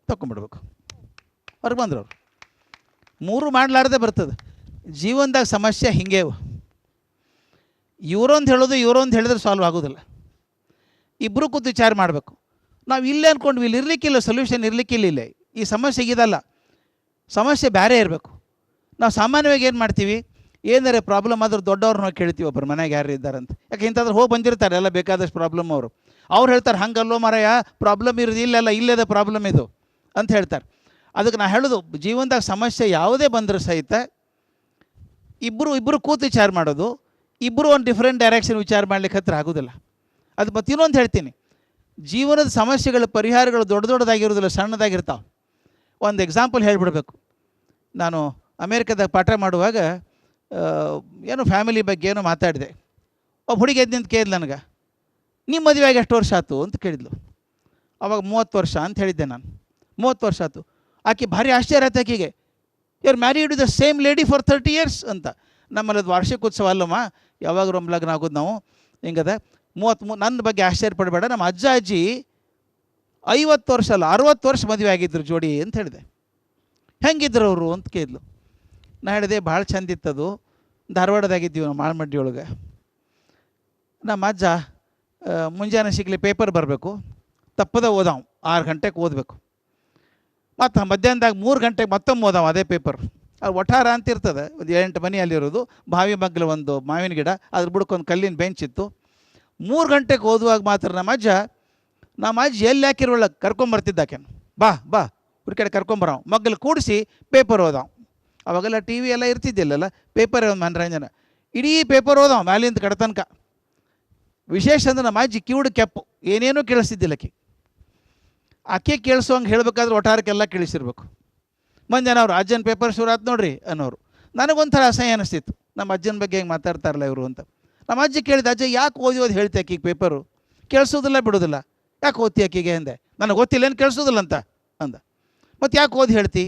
ತಗೊಂಬಿಡ್ಬೇಕು. ಹೊರಗೆ ಬಂದ್ರು ಅವ್ರು. ಮೂರು ಮಾಡಲಾರ್ದೆ ಬರ್ತದೆ. ಜೀವನದಾಗ ಸಮಸ್ಯೆ ಹಿಂಗೆ, ಇವರೊಂದು ಹೇಳೋದು ಇವರೊಂದು ಹೇಳಿದ್ರೆ ಸಾಲ್ವ್ ಆಗೋದಿಲ್ಲ. ಇಬ್ಬರು ಕೂತು ವಿಚಾರ ಮಾಡಬೇಕು. ನಾವು ಇಲ್ಲೇ ಅಂದ್ಕೊಂಡ್ವಿ, ಇಲ್ಲಿ ಇರಲಿಕ್ಕಿಲ್ಲ, ಸೊಲ್ಯೂಷನ್ ಇರಲಿಕ್ಕಿಲ್ಲ. ಇಲ್ಲೇ ಈ ಸಮಸ್ಯೆಗೆ ಇದಲ್ಲ, ಸಮಸ್ಯೆ ಬೇರೆ ಇರಬೇಕು. ನಾವು ಸಾಮಾನ್ಯವಾಗಿ ಏನು ಮಾಡ್ತೀವಿ, ಏನಾರೆ ಪ್ರಾಬ್ಲಮ್ ಆದ್ರೆ ದೊಡ್ಡವ್ರನ್ನ ಕೇಳ್ತೀವಿ, ಒಬ್ಬರು ಮನೆಗೆ ಯಾರು ಇದ್ದಾರೆ ಅಂತ. ಯಾಕೆ ಇಂಥಾದ್ರೆ ಹೋಗಿ ಬಂದಿರ್ತಾರೆ ಎಲ್ಲ ಬೇಕಾದಷ್ಟು ಪ್ರಾಬ್ಲಮ್. ಅವ್ರು ಹೇಳ್ತಾರೆ, ಹಂಗಲ್ಲೋ ಮಾರಾಯ, ಪ್ರಾಬ್ಲಮ್ ಇರೋದು ಇಲ್ಲೆಲ್ಲ, ಇಲ್ಲದ ಪ್ರಾಬ್ಲಮ್ ಇದು ಅಂತ ಹೇಳ್ತಾರೆ. ಅದಕ್ಕೆ ನಾನು ಹೇಳೋದು, ಜೀವನದಾಗ ಸಮಸ್ಯೆ ಯಾವುದೇ ಬಂದರೂ ಸಹಿತ ಇಬ್ಬರು ಕೂತು ವಿಚಾರ ಮಾಡೋದು. ಇಬ್ಬರು ಒಂದು ಡಿಫ್ರೆಂಟ್ ಡೈರೆಕ್ಷನ್ ವಿಚಾರ ಮಾಡ್ಲಿಕ್ಕೆ ಹತ್ರ ಆಗೋದಿಲ್ಲ. ಅದು ಮತ್ತು ಇನ್ನೊಂದು ಹೇಳ್ತೀನಿ, ಜೀವನದ ಸಮಸ್ಯೆಗಳ ಪರಿಹಾರಗಳು ದೊಡ್ಡದಾಗಿರೋದಿಲ್ಲ, ಸಣ್ಣದಾಗಿರ್ತಾವೆ. ಒಂದು ಎಕ್ಸಾಂಪಲ್ ಹೇಳಿಬಿಡ್ಬೇಕು. ನಾನು ಅಮೇರಿಕಾದಾಗ ಪಾಠ ಮಾಡುವಾಗ ಏನೋ ಫ್ಯಾಮಿಲಿ ಬಗ್ಗೆ ಏನೋ ಮಾತಾಡಿದೆ. ಒಬ್ಬ ಹುಡುಗಿ ಎದ್ದು ನಿಂತು ಕೇಳಿದ್ಲು ನನಗೆ, ನಿಮ್ಮ ಮದುವೆಯಾಗಿ ಎಷ್ಟು ವರ್ಷ ಆಯ್ತು ಅಂತ ಕೇಳಿದ್ಲು. ಅವಾಗ 30 ವರ್ಷ ಅಂತ ಹೇಳಿದ್ದೆ ನಾನು. 30 ವರ್ಷ ಆಯ್ತು. ಆಕೆ ಭಾರಿ ಆಶ್ಚರ್ಯ ಆಯ್ತು ಆಕೆಗೆ. You are married with the same lady for 30 years ಅಂತ. ನಮ್ಮಲ್ಲಿ ಅದು ವಾರ್ಷಿಕೋತ್ಸವ ಅಲ್ಲಮ್ಮ, ಯಾವಾಗ ಲಗ್ನ ಆಗೋದು ನಾವು, ಹಿಂಗದ 33. ನನ್ನ ಬಗ್ಗೆ ಆಶ್ಚರ್ಯ ಪಡಬೇಡ, ನಮ್ಮ ಅಜ್ಜ ಅಜ್ಜಿ 50 ವರ್ಷ ಅಲ್ಲ 60 ವರ್ಷ ಮದುವೆ ಆಗಿದ್ರು ಜೋಡಿ ಅಂತ ಹೇಳಿದೆ. ಹೆಂಗಿದ್ರು ಅವರು ಅಂತ ಕೇಳಿದ್ಲು. ನಾ ಹೇಳಿದೆ ಭಾಳ ಚಂದಿತ್ತದು, ಧಾರವಾಡದಾಗಿದ್ದೀವಿ ನಾವು ಮಾಳಮಡ್ಡಿ ಒಳಗೆ. ನಮ್ಮ ಅಜ್ಜ ಮುಂಜಾನೆ ಸಿಗಲಿ ಪೇಪರ್ ಬರಬೇಕು, ತಪ್ಪದ ಓದಾವ್ 6 ಗಂಟೆಗೆ ಓದಬೇಕು. ಮತ್ತು ಮಧ್ಯಾಹ್ನದಾಗ 3 ಗಂಟೆಗೆ ಮತ್ತೊಮ್ಮೆ ಓದಾವ ಅದೇ ಪೇಪರ್. ಅದು ಒಠಾರ ಅಂತ ಇರ್ತದೆ, ಒಂದು 8 ಮನೆ ಅಲ್ಲಿರೋದು, ಬಾವಿ ಮಗ್ಲು ಒಂದು ಮಾವಿನ ಗಿಡ, ಅದ್ರ ಬುಡಕ್ಕೊಂದು ಕಲ್ಲಿನ ಬೆಂಚ್ ಇತ್ತು. 3 ಗಂಟೆಗೆ ಓದುವಾಗ ಮಾತ್ರ ನಮ್ಮ ಅಜ್ಜಿ ಎಲ್ಲಿ ಹಾಕಿರೋಳಗೆ ಕರ್ಕೊಂಬರ್ತಿದ್ದಾಕೆನು, ಬಾ ಬಾ ಇವ್ರ ಕಡೆ ಕರ್ಕೊಂಬರಾವ್, ಮಗ್ಲು ಕೂಡಿಸಿ ಪೇಪರ್ ಓದಾವ್. ಅವಾಗೆಲ್ಲ ಟಿ ವಿ ಎಲ್ಲ ಇರ್ತಿದ್ದಿಲ್ಲಲ್ಲ, ಪೇಪರೇ ಒಂದು ಮನರಂಜನೆ. ಇಡೀ ಪೇಪರ್ ಓದಾವ್ ಮ್ಯಾಲಿಂದ ಕಡತನಕ. ವಿಶೇಷ ಅಂದ್ರೆ ನಮ್ಮ ಅಜ್ಜಿ ಕಿವುಡು ಕೆಪ್ಪು, ಏನೇನೂ ಕೇಳಿಸ್ತಿದ್ದಿಲ್ಲ ಆಕೆ ಕೇಳಿಸೋಂಗೆ ಹೇಳಬೇಕಾದ್ರೆ ಒಟ್ಟಾರಕ್ಕೆಲ್ಲ ಕೇಳಿಸಿರ್ಬೇಕು. ಮಂಜಾನ ಅವರು ಅಜ್ಜನ ಪೇಪರ್ ಶುರು ಆಯ್ತು ನೋಡ್ರಿ ಅನ್ನೋರು. ನನಗೊಂಥರ ಅಸಹ್ಯ ಅನ್ನಿಸ್ತಿತ್ತು, ನಮ್ಮ ಅಜ್ಜನ ಬಗ್ಗೆ ಹೆಂಗೆ ಮಾತಾಡ್ತಾರಲ್ಲ ಇವರು ಅಂತ. ನಮ್ಮ ಅಜ್ಜಿ ಕೇಳಿದ, ಅಜ್ಜ ಯಾಕೆ ಓದೋದು ಹೇಳ್ತಿ ಆಕಿಗೆ ಪೇಪರು, ಕೇಳಿಸೋದಿಲ್ಲ ಬಿಡೋದಿಲ್ಲ, ಯಾಕೆ ಓದ್ತಿ ಆಕಿಗೆ ಅಂದೆ. ನನಗೆ ಗೊತ್ತಿಲ್ಲ ಏನು ಕೇಳಿಸೋದಿಲ್ಲ ಅಂತ ಅಂದ. ಮತ್ತು ಯಾಕೆ ಓದಿ ಹೇಳ್ತಿ?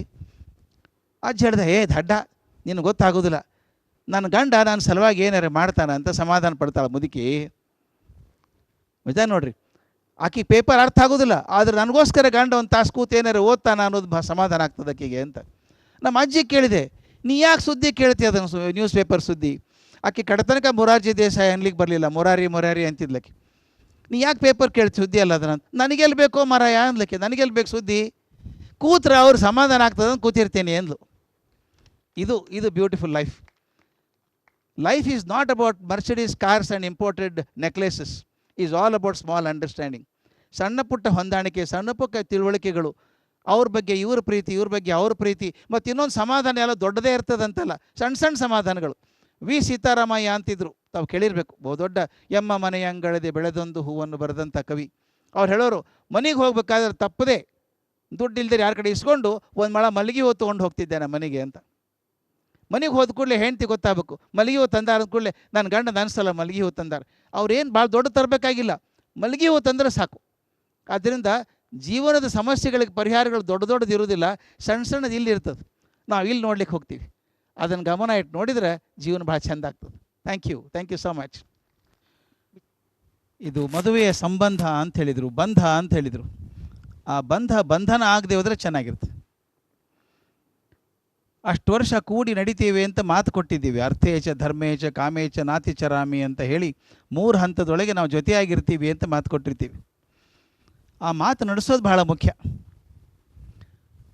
ಅಜ್ಜಿ ಹೇಳ್ದೆ, ದಡ್ಡ ನಿನಗೆ ಗೊತ್ತಾಗೋದಿಲ್ಲ, ನನ್ನ ಗಂಡ ನನ್ನ ಸಲುವಾಗಿ ಏನಾರು ಮಾಡ್ತಾನೆ ಅಂತ ಸಮಾಧಾನ ಪಡ್ತಾಳೆ ಮುದುಕಿ. ನಿಜ ನೋಡ್ರಿ, ಆಕೆ ಪೇಪರ್ ಅರ್ಥ ಆಗೋದಿಲ್ಲ, ಆದರೆ ನನಗೋಸ್ಕರ ಗಂಡ ಒಂದು ತಾಸು ಕೂತು ಏನಾರು ಓದ್ತಾನ ಅನ್ನೋದು ಸಮಾಧಾನ ಆಗ್ತದೆ ಆಕೆಗೆ ಅಂತ. ನಮ್ಮ ಅಜ್ಜಿ ಕೇಳಿದೆ, ನೀ ಯಾಕೆ ಸುದ್ದಿ ಕೇಳ್ತಿ ಅದನ್ನು, ನ್ಯೂಸ್ ಪೇಪರ್ ಸುದ್ದಿ? ಆಕೆ ಕಡತನಕ ಮೊರಾರ್ಜಿ ದೇಸಾಯಿ ಅನ್ಲಿಕ್ಕೆ ಬರಲಿಲ್ಲ, ಮೊರಾರಿ ಅಂತಿದ್ಲಕ್ಕೆ. ನೀ ಯಾಕೆ ಪೇಪರ್ ಕೇಳ್ತಿ ಸುದ್ದಿ ಅಲ್ಲ ಅದನ್ನು? ನನಗೆಲ್ಲಿ ಬೇಕೋ ಮರಾಯ ಅನ್ಲಿಕ್ಕೆ, ನನಗೆಲ್ಲಿ ಬೇಕು ಸುದ್ದಿ, ಕೂತ್ರೆ ಅವ್ರು ಸಮಾಧಾನ ಆಗ್ತದೆ ಅಂತ ಕೂತಿರ್ತೀನಿ ಅಂದ್ಲು. ಇದು beautiful life. Life is not about Mercedes cars and imported necklaces, is all about small understanding. ಸಣ್ಣ ಪುಟ್ಟ ಹೊಂದಾಣಿಕೆ, ಸಣ್ಣ ಪುಟ್ಟ ತಿಳುವಳಿಕೆಗಳು, ಅವ್ರ ಬಗ್ಗೆ ಇವ್ರ ಪ್ರೀತಿ, ಇವ್ರ ಬಗ್ಗೆ ಅವ್ರ ಪ್ರೀತಿ, ಮತ್ತು ಇನ್ನೊಂದು ಸಮಾಧಾನ ಎಲ್ಲ ದೊಡ್ಡದೇ ಇರ್ತದಂತಲ್ಲ, ಸಣ್ಣ ಸಣ್ಣ ಸಮಾಧಾನಗಳು. ವಿ ಸೀತಾರಾಮಯ್ಯ ಅಂತಿದ್ರು, ತಾವು ಕೇಳಿರಬೇಕು, ಬಹುದೊಡ್ಡ ಎಮ್ಮ ಮನೆಯಂಗಳದೆ ಬೆಳೆದೊಂದು ಹೂವನ್ನು ಬರೆದಂಥ ಕವಿ. ಅವ್ರು ಹೇಳೋರು, ಮನೆಗೆ ಹೋಗ್ಬೇಕಾದ್ರೆ ತಪ್ಪದೆ ದುಡ್ಡು ಇಲ್ದಿರ ಯಾರ ಕಡೆ ಇಸ್ಕೊಂಡು ಒಂದು ಮಳ ಮಲ್ಲಿಗೆ ಹೂ ತೊಗೊಂಡು ಹೋಗ್ತಿದ್ದೆ ನಮ್ಮ ಮನೆಗೆ ಅಂತ. ಮನೆಗೆ ಹೋದ ಕೂಡಲೇ ಹೆಂಡ್ತಿ ಗೊತ್ತಾಗಬೇಕು, ಮಲ್ಲಿಗೆ ಹೂ ತಂದಾರ ಅಂದ ಕೂಡಲೇ ನನ್ನ ಗಂಡ ನನ್ನ ಸಲ ಮಲ್ಲಿಗೆ ಹೂ ತಂದಾರ. ಅವ್ರೇನು ಭಾಳ ದೊಡ್ಡ ತರಬೇಕಾಗಿಲ್ಲ, ಮಲ್ಲಿಗೆ ಹೂ ತಂದ್ರೆ ಸಾಕು. ಆದ್ದರಿಂದ ಜೀವನದ ಸಮಸ್ಯೆಗಳಿಗೆ ಪರಿಹಾರಗಳು ದೊಡ್ಡದು ಇರೋದಿಲ್ಲ, ಸಣ್ಣ ಸಣ್ಣದು ಇಲ್ಲಿ ಇರ್ತದೆ, ನಾವು ಇಲ್ಲಿ ನೋಡ್ಲಿಕ್ಕೆ ಹೋಗ್ತೀವಿ. ಅದನ್ನು ಗಮನ ಇಟ್ಟು ನೋಡಿದರೆ ಜೀವನ ಭಾಳ ಚೆಂದ ಆಗ್ತದೆ. Thank you so much. ಇದು ಮದುವೆಯ ಸಂಬಂಧ ಅಂತ ಹೇಳಿದರು, ಬಂಧ ಅಂತ ಹೇಳಿದರು. ಆ ಬಂಧನ ಆಗದೆ ಹೋದರೆ ಚೆನ್ನಾಗಿರ್ತದೆ. ಅಷ್ಟು ವರ್ಷ ಕೂಡಿ ನಡಿತೀವಿ ಅಂತ ಮಾತು ಕೊಟ್ಟಿದ್ದೀವಿ, ಅರ್ಥೇಚ ಧರ್ಮೇಚ ಕಾಮೇಚ ನಾತಿಚರಾಮಿ ಅಂತ ಹೇಳಿ 3 ಹಂತದೊಳಗೆ ನಾವು ಜೊತೆಯಾಗಿರ್ತೀವಿ ಅಂತ ಮಾತು ಕೊಟ್ಟಿರ್ತೀವಿ. ಆ ಮಾತು ನಡೆಸೋದು ಬಹಳ ಮುಖ್ಯ,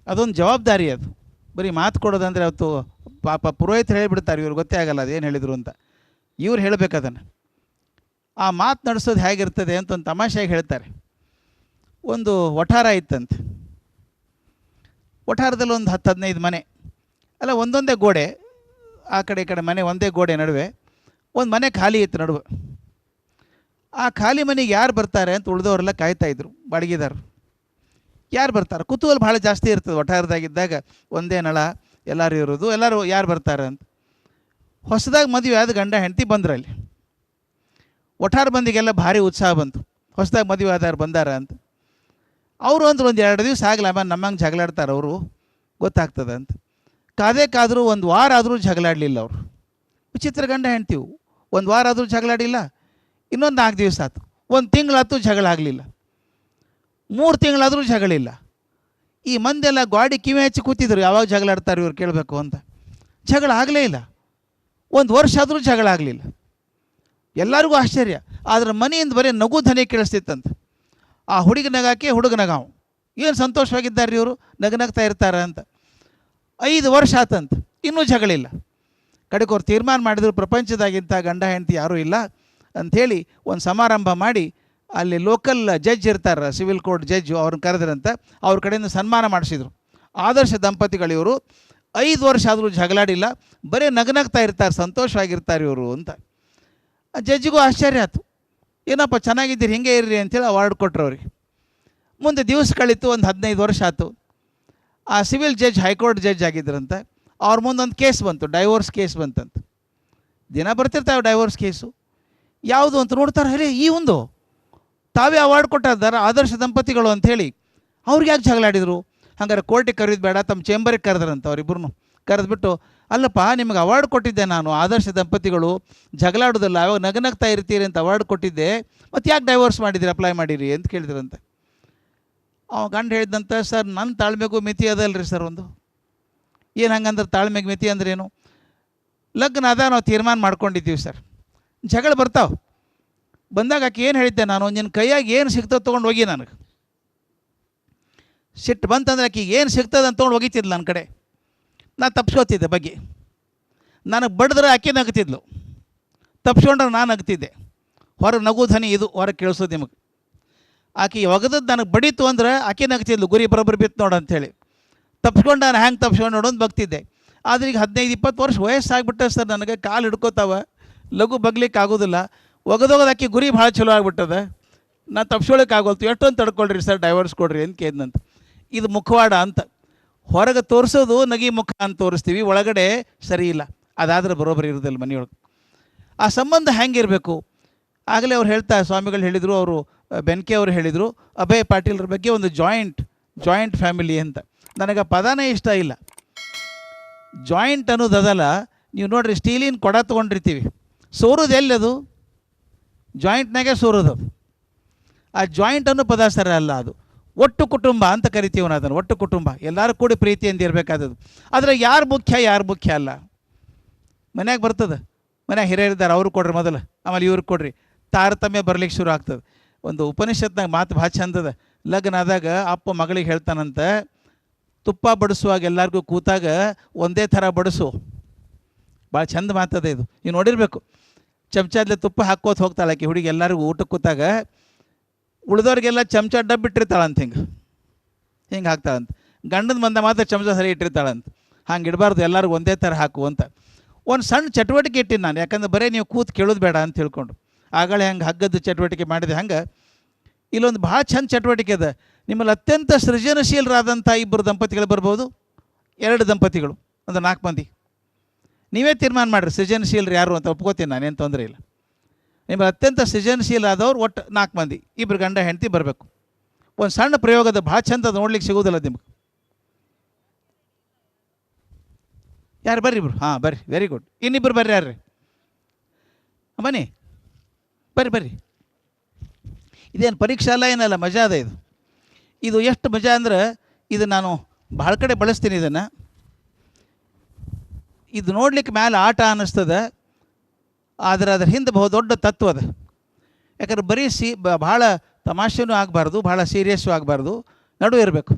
ಅದೊಂದು ಜವಾಬ್ದಾರಿ. ಅದು ಬರೀ ಮಾತು ಕೊಡೋದಂದರೆ ಅವತ್ತು ಪಾಪ ಪುರೋಹಿತರು ಹೇಳಿಬಿಡ್ತಾರೆ, ಇವ್ರು ಗೊತ್ತೇ ಆಗಲ್ಲ ಅದೇನು ಹೇಳಿದರು ಅಂತ. ಇವ್ರು ಹೇಳಬೇಕು ಅದನ್ನು. ಆ ಮಾತು ನಡೆಸೋದು ಹೇಗಿರ್ತದೆ ಅಂತ ಒಂದು ತಮಾಷೆಯಾಗಿ ಹೇಳ್ತಾರೆ. ಒಂದು ವಠಾರ ಇತ್ತಂತೆ, ವಠಾರದಲ್ಲಿ ಒಂದು 10-15 ಮನೆ ಅಲ್ಲ, ಒಂದೊಂದೇ ಗೋಡೆ, ಆ ಕಡೆ ಈ ಕಡೆ ಮನೆ ಒಂದೇ ಗೋಡೆ ನಡುವೆ ಒಂದು ಮನೆ ಖಾಲಿ ಇತ್ತು ನಡುವೆ. ಆ ಖಾಲಿ ಮನೆಗೆ ಯಾರು ಬರ್ತಾರೆ ಅಂತ ಉಳಿದವರೆಲ್ಲ ಕಾಯ್ತಾಯಿದ್ರು, ಬಾಡಿಗೆದಾರರು. ಯಾರು ಬರ್ತಾರೆ ಕುತೂಹಲ ಭಾಳ ಜಾಸ್ತಿ ಇರ್ತದೆ ವಠಾರದಾಗಿದ್ದಾಗ, ಒಂದೇ ನಳ ಎಲ್ಲರೂ ಇರೋದು, ಎಲ್ಲರೂ ಯಾರು ಬರ್ತಾರೆ ಅಂತ. ಹೊಸದಾಗಿ ಮದುವೆ ಆದ ಗಂಡ ಹೆಂಡತಿ ಬಂದ್ರಲ್ಲಿ. ವಠಾರ ಮಂದಿಗೆಲ್ಲ ಭಾರಿ ಉತ್ಸಾಹ ಬಂತು, ಹೊಸದಾಗಿ ಮದುವೆ ಆದವ್ರು ಬಂದಾರ ಅಂತ. ಅವರು ಅಂದ್ರೆ ಒಂದು 2 ದಿವಸ ಆಗಲಿ, ಆಮೇಲೆ ನಮ್ಮಂಗೆ ಜಗಳಾಡ್ತಾರೆ ಅವರು, ಗೊತ್ತಾಗ್ತದೆ ಅಂತ. ಕಾದರೂ 1 ವಾರ ಆದರೂ ಜಗಳಾಡಲಿಲ್ಲ ಅವರು. ವಿಚಿತ್ರ ಗಂಡ ಹೆಂಡ್ತೀವು, 1 ವಾರ ಆದರೂ ಜಗಳಾಡಿಲ್ಲ. ಇನ್ನೊಂದು 4 ದಿವಸ ಆಯ್ತು, 1 ತಿಂಗಳಾಯ್ತು ಜಗಳ ಆಗಲಿಲ್ಲ. 3 ತಿಂಗಳಾದರೂ ಜಗಳಿಲ್ಲ. ಈ ಮಂದೆಲ್ಲ ಗಾಡಿ ಕಿವಿ ಹಚ್ಚಿ ಕೂತಿದ್ರು, ಯಾವಾಗ ಜಗಳಾಡ್ತಾರೆ ಇವ್ರು ಕೇಳಬೇಕು ಅಂತ. ಜಗಳ ಆಗಲೇ ಇಲ್ಲ. 1 ವರ್ಷ ಆದರೂ ಜಗಳ ಆಗಲಿಲ್ಲ. ಎಲ್ಲರಿಗೂ ಆಶ್ಚರ್ಯ. ಆದರೆ ಮನೆಯಿಂದ ಬರೀ ನಗು ಧ್ವನಿ ಕೇಳಿಸ್ತಿತ್ತಂತೆ. ಆ ಹುಡುಗ ನಗಾಕೆ ಹುಡುಗ ನಗಾವು, ಏನು ಸಂತೋಷವಾಗಿದ್ದಾರೆ ಇವರು, ನಗನಗ್ತಾ ಇರ್ತಾರೆ ಅಂತ. 5 ವರ್ಷ ಆತಂತ, ಇನ್ನೂ ಜಗಳಿಲ್ಲ. ಕಡೆಗೆ ಅವ್ರು ತೀರ್ಮಾನ ಮಾಡಿದ್ರು, ಪ್ರಪಂಚದಾಗಿಂಥ ಗಂಡ ಹೆಂಡತಿ ಯಾರೂ ಇಲ್ಲ ಅಂಥೇಳಿ ಒಂದು ಸಮಾರಂಭ ಮಾಡಿ, ಅಲ್ಲಿ ಲೋಕಲ್ ಜಡ್ಜ್ ಇರ್ತಾರೆ, ಸಿವಿಲ್ ಕೋರ್ಟ್ ಜಡ್ಜು, ಅವ್ರನ್ನ ಕರೆದ್ರಂತ. ಅವ್ರ ಕಡೆಯಿಂದ ಸನ್ಮಾನ ಮಾಡಿಸಿದ್ರು. ಆದರ್ಶ ದಂಪತಿಗಳಿವರು. 5 ವರ್ಷ ಆದರೂ ಜಗಳಾಡಿಲ್ಲ, ಬರೀ ನಗನಗ್ತಾ ಇರ್ತಾರೆ, ಸಂತೋಷವಾಗಿರ್ತಾರೆ ಇವರು ಅಂತ. ಜಡ್ಜಿಗೂ ಆಶ್ಚರ್ಯ ಆಯ್ತು, ಏನಪ್ಪ ಚೆನ್ನಾಗಿದ್ದೀರಿ, ಹಿಂಗೆ ಇರ್ರಿ ಅಂಥೇಳಿ ಅವಾರ್ಡ್ ಕೊಟ್ಟರು ಅವ್ರಿಗೆ. ಮುಂದೆ ದಿವಸ ಕಳೀತು, ಒಂದು 15 ವರ್ಷ ಆಯ್ತು. ಆ ಸಿವಿಲ್ ಜಡ್ಜ್ ಹೈಕೋರ್ಟ್ ಜಡ್ಜ್ ಆಗಿದ್ದರಂತ. ಅವ್ರ ಮುಂದೊಂದು ಕೇಸ್ ಬಂತು, ಡೈವೋರ್ಸ್ ಕೇಸ್ ಬಂತಂತ. ದಿನ ಬರ್ತಿರ್ತಾವೆ ಡೈವೋರ್ಸ್ ಕೇಸು. ಯಾವುದು ಅಂತ ನೋಡ್ತಾರೆ, ಅರೇ ಈ ಒಂದು ತಾವೇ ಅವಾರ್ಡ್ ಕೊಟ್ಟಿದ್ದಾರೆ ಆದರ್ಶ ದಂಪತಿಗಳು ಅಂಥೇಳಿ. ಅವ್ರಿಗೆ ಯಾಕೆ ಜಗಳಾಡಿದರು? ಹಂಗಾರೆ ಕೋರ್ಟಿಗೆ ಕರೆಯೋದು ಬೇಡ, ತಮ್ಮ ಚೇಂಬರಿಗೆ ಕರೆದ್ರಂತ ಅವರಿಬ್ಬರು. ಕರೆದ್ಬಿಟ್ಟು, ಅಲ್ಲಪ್ಪ ನಿಮಗೆ ಅವಾರ್ಡ್ ಕೊಟ್ಟಿದ್ದೆ ನಾನು, ಆದರ್ಶ ದಂಪತಿಗಳು, ಜಗಳಾಡೋದಲ್ಲ, ಅವಾಗ ನಗನಗ್ತಾ ಇರ್ತೀರಿ ಅಂತ ಅವಾರ್ಡ್ ಕೊಟ್ಟಿದ್ದೆ, ಮತ್ತು ಯಾಕೆ ಡೈವೋರ್ಸ್ ಮಾಡಿದಿರಿ, ಅಪ್ಲೈ ಮಾಡಿರಿ ಅಂತ ಕೇಳಿದ್ರಂತೆ. ಅವ ಗಂಡ ಹೇಳಿದಂತ, ಸರ್ ನನ್ನ ತಾಳ್ಮೆಗೂ ಮಿತಿ ಅದಲ್ರಿ ಸರ್ ಒಂದು. ಏನು ಹಂಗಂದ್ರೆ ತಾಳ್ಮೆಗೆ ಮಿತಿ ಅಂದ್ರೆ ಏನು? ಲಗ್ನ ಅದ ನಾವು ತೀರ್ಮಾನ ಮಾಡ್ಕೊಂಡಿದ್ದೀವಿ ಸರ್, ಜಗಳ ಬರ್ತಾವೆ. ಬಂದಾಗ ಆಕೆ ಏನು ಹೇಳಿದ್ದೆ ನಾನು, ನಿನ್ನ ಕೈಯಾಗಿ ಏನು ಸಿಗ್ತದೆ ತೊಗೊಂಡು ಹೋಗಿ. ನನಗೆ ಸಿಟ್ಟು ಬಂತಂದ್ರೆ ಆಕೆ ಏನು ಸಿಗ್ತದೆ ಅಂತ ತೊಗೊಂಡು ಹೋಗಿತಿದ್ಲು ನನ್ನ ಕಡೆ. ನಾನು ತಪ್ಸ್ಕೊತಿದ್ದೆ ಬಗ್ಗೆ. ನನಗೆ ಬಡಿದ್ರೆ ಆಕೆ ನಗ್ತಿದ್ಲು, ತಪ್ಸ್ಕೊಂಡ್ರೆ ನಾನು ನಗ್ತಿದ್ದೆ. ಹೊರಗೆ ನಗು ಧ್ವನಿ ಇದು ಹೊರಗೆ ಕೇಳಿಸೋದು ನಿಮಗೆ. ಆಕೆ ಒಗದದ್ದು ನನಗೆ ಬಡೀತು ಅಂದ್ರೆ ಆಕೆ ನಗ್ತಿದ್ಲು, ಗುರಿ ಬರೋಬ್ಬರಿ ಬಿತ್ತು ನೋಡು ಅಂಥೇಳಿ. ತಪ್ಸ್ಕೊಂಡು ನಾನು ಹ್ಯಾಂಗೆ ತಪ್ಸ್ಕೊಂಡು ನೋಡೋದು ಬಗ್ತಿದ್ದೆ. ಆದರೆ ಈಗ 15-20 ವರ್ಷ ವಯಸ್ಸಾಗ್ಬಿಟ್ಟೆ ಸರ್, ನನಗೆ ಕಾಲು ಹಿಡ್ಕೋತಾವ, ಲಘು ಬಗ್ಲಿಕ್ಕೆ ಆಗೋದಿಲ್ಲ. ಒಗದೋಗೋದು ಆಕೆ ಗುರಿ ಭಾಳ ಚಲೋ ಆಗ್ಬಿಟ್ಟದ, ನಾನು ತಪ್ಸ್ಕೊಳಕ್ಕೆ ಆಗೋಲ್ತು. ಎಷ್ಟೊಂದು ತಡ್ಕೊಳ್ರಿ ಸರ್, ಡೈವರ್ಸ್ ಕೊಡ್ರಿ ಅಂತ ಕೇಳಿದಂತ. ಇದು ಮುಖವಾಡ ಅಂತ. ಹೊರಗೆ ತೋರಿಸೋದು ನಗಿ ಮುಖ ಅಂತ ತೋರಿಸ್ತೀವಿ, ಒಳಗಡೆ ಸರಿ ಇಲ್ಲ. ಅದಾದ್ರೆ ಬರೋಬ್ಬರಿ ಇರೋದಿಲ್ಲ ಮನೆಯೊಳಗೆ. ಆ ಸಂಬಂಧ ಹೆಂಗಿರಬೇಕು? ಆಗಲೇ ಅವ್ರು ಹೇಳ್ತಾ, ಸ್ವಾಮಿಗಳು ಹೇಳಿದರು, ಅವರು ಬೆನ್ಕೆ ಅವರು ಹೇಳಿದರು, ಅಭಯ್ ಪಾಟೀಲ್ರ ಬಗ್ಗೆ ಒಂದು ಜಾಯಿಂಟ್ ಫ್ಯಾಮಿಲಿ ಅಂತ. ನನಗೆ ಆ ಪದನೇ ಇಷ್ಟ ಇಲ್ಲ. ಜಾಯಿಂಟ್ ಅನ್ನೋದು ಅದಲ್ಲ. ನೀವು ನೋಡಿರಿ, ಸ್ಟೀಲಿನ ಕೊಡ ತೊಗೊಂಡಿರ್ತೀವಿ, ಸೋರೋದು ಎಲ್ಲದು? ಜಾಯಿಂಟ್ನಾಗೆ ಸೋರೋದು. ಆ ಜಾಯಿಂಟ್ ಅನ್ನೋ ಪದ ಸರ ಅಲ್ಲ, ಅದು ಒಟ್ಟು ಕುಟುಂಬ ಅಂತ ಕರಿತೀವಿ ನಾವು ಅದನ್ನು. ಒಟ್ಟು ಕುಟುಂಬ ಎಲ್ಲರೂ ಕೂಡ ಪ್ರೀತಿಯಿಂದ ಇರಬೇಕಾದದ್ದು. ಆದರೆ ಯಾರು ಮುಖ್ಯ ಅಲ್ಲ. ಮನ್ಯಾಗ ಬರ್ತದೆ, ಮನ್ಯಾಗ ಹಿರಿಯರಿದ್ದಾರೆ, ಅವರು ಕೊಡ್ರಿ ಮೊದಲು, ಆಮೇಲೆ ಇವ್ರಿಗೆ ಕೊಡ್ರಿ. ತಾರತಮ್ಯ ಬರ್ಲಿಕ್ಕೆ ಶುರು ಆಗ್ತದೆ. ಒಂದು ಉಪನಿಷತ್ನಾಗ ಮಾತು ಭಾಳ ಚಂದದ. ಲಗ್ನ ಆದಾಗ ಅಪ್ಪ ಮಗಳಿಗೆ ಹೇಳ್ತಾನಂತ, ತುಪ್ಪ ಬಡಿಸುವಾಗ ಎಲ್ಲರಿಗೂ ಕೂತಾಗ ಒಂದೇ ಥರ ಬಡಿಸು. ಭಾಳ ಚಂದ ಮಾತದ ಇದು, ನೀವು ನೋಡಿರಬೇಕು. ಚಮಚಾದ್ಲೆ ತುಪ್ಪ ಹಾಕೋತ ಹೋಗ್ತಾಳೆ ಆಕೆ ಹುಡುಗಿ, ಎಲ್ಲರಿಗೂ ಊಟಕ್ಕೆ ಕೂತಾಗ ಉಳಿದವ್ರಿಗೆಲ್ಲ ಚಮಚ ಡಬ್ಬಿಟ್ಟಿರ್ತಾಳಂತ, ಹಿಂಗೆ ಹಾಕ್ತಾಳಂತ. ಗಂಡನ ಮಂದ ಮಾತ್ರ ಚಮಚ ಸರಿ ಇಟ್ಟಿರ್ತಾಳಂತ. ಹಂಗೆ ಇಡಬಾರ್ದು, ಎಲ್ಲರಿಗೂ ಒಂದೇ ಥರ ಹಾಕು ಅಂತ. ಒಂದು ಸಣ್ಣ ಚಟುವಟಿಕೆ ಇಟ್ಟಿನಿ ನಾನು, ಯಾಕಂದ್ರೆ ಬರೀ ನೀವು ಕೂತು ಕೇಳೋದು ಬೇಡ ಅಂತ ತಿಳ್ಕೊಂಡು. ಆಗಳೇ ಹಂಗೆ ಹಗ್ಗದ ಚಟುವಟಿಕೆ ಮಾಡಿದೆ. ಹಂಗೆ ಇಲ್ಲೊಂದು ಭಾಳ ಚಂದ ಚಟುವಟಿಕೆ ಅದ. ನಿಮ್ಮಲ್ಲಿ ಅತ್ಯಂತ ಸೃಜನಶೀಲರಾದಂಥ 2 ದಂಪತಿಗಳು ಬರ್ಬೋದು, 2 ದಂಪತಿಗಳು, ಒಂದು 4 ಮಂದಿ. ನೀವೇ ತೀರ್ಮಾನ ಮಾಡಿರಿ ಸೃಜನಶೀಲರು ಯಾರು ಅಂತ. ಒಪ್ಕೋತೀನಿ, ನಾನೇನು ತೊಂದರೆ ಇಲ್ಲ. ನಿಮ್ಮಲ್ಲಿ ಅತ್ಯಂತ ಸೃಜನಶೀಲ ಆದವ್ರು ಒಟ್ಟು 4 ಮಂದಿ, 2 ಗಂಡ ಹೆಂಡತಿ ಬರಬೇಕು. ಒಂದು ಸಣ್ಣ ಪ್ರಯೋಗದ ಭಾಳ ಚಂದ, ಅದು ನೋಡ್ಲಿಕ್ಕೆ ಸಿಗೋದಿಲ್ಲ ನಿಮಗೆ. ಯಾರು ಬರ್ರಿ ಇಬ್ರು? ಹಾಂ ಬರ್ರಿ, ವೆರಿ ಗುಡ್. ಇನ್ನಿಬ್ಬರು ಬರ್ರಿ, ಯಾರ್ರಿ? ಬನ್ನಿ, ಬರ್ರಿ. ಇದೇನು ಪರೀಕ್ಷೆ ಅಲ್ಲ, ಏನಲ್ಲ, ಮಜಾ ಅದ ಇದು. ಇದು ಎಷ್ಟು ಮಜಾ ಅಂದ್ರೆ, ಇದು ನಾನು ಭಾಳ ಕಡೆ ಬಳಸ್ತೀನಿ ಇದನ್ನು. ಇದು ನೋಡ್ಲಿಕ್ಕೆ ಮೇಲೆ ಆಟ ಅನ್ನಿಸ್ತದೆ, ಆದರೆ ಅದ್ರ ಹಿಂದೆ ದೊಡ್ಡ ತತ್ವ ಅದ. ಯಾಕಂದ್ರೆ ಬರೀ ಭಾಳ ತಮಾಷೆನೂ ಆಗಬಾರ್ದು, ಭಾಳ ಸೀರಿಯಸ್ಸು ಆಗಬಾರ್ದು, ನಡು ಇರಬೇಕು.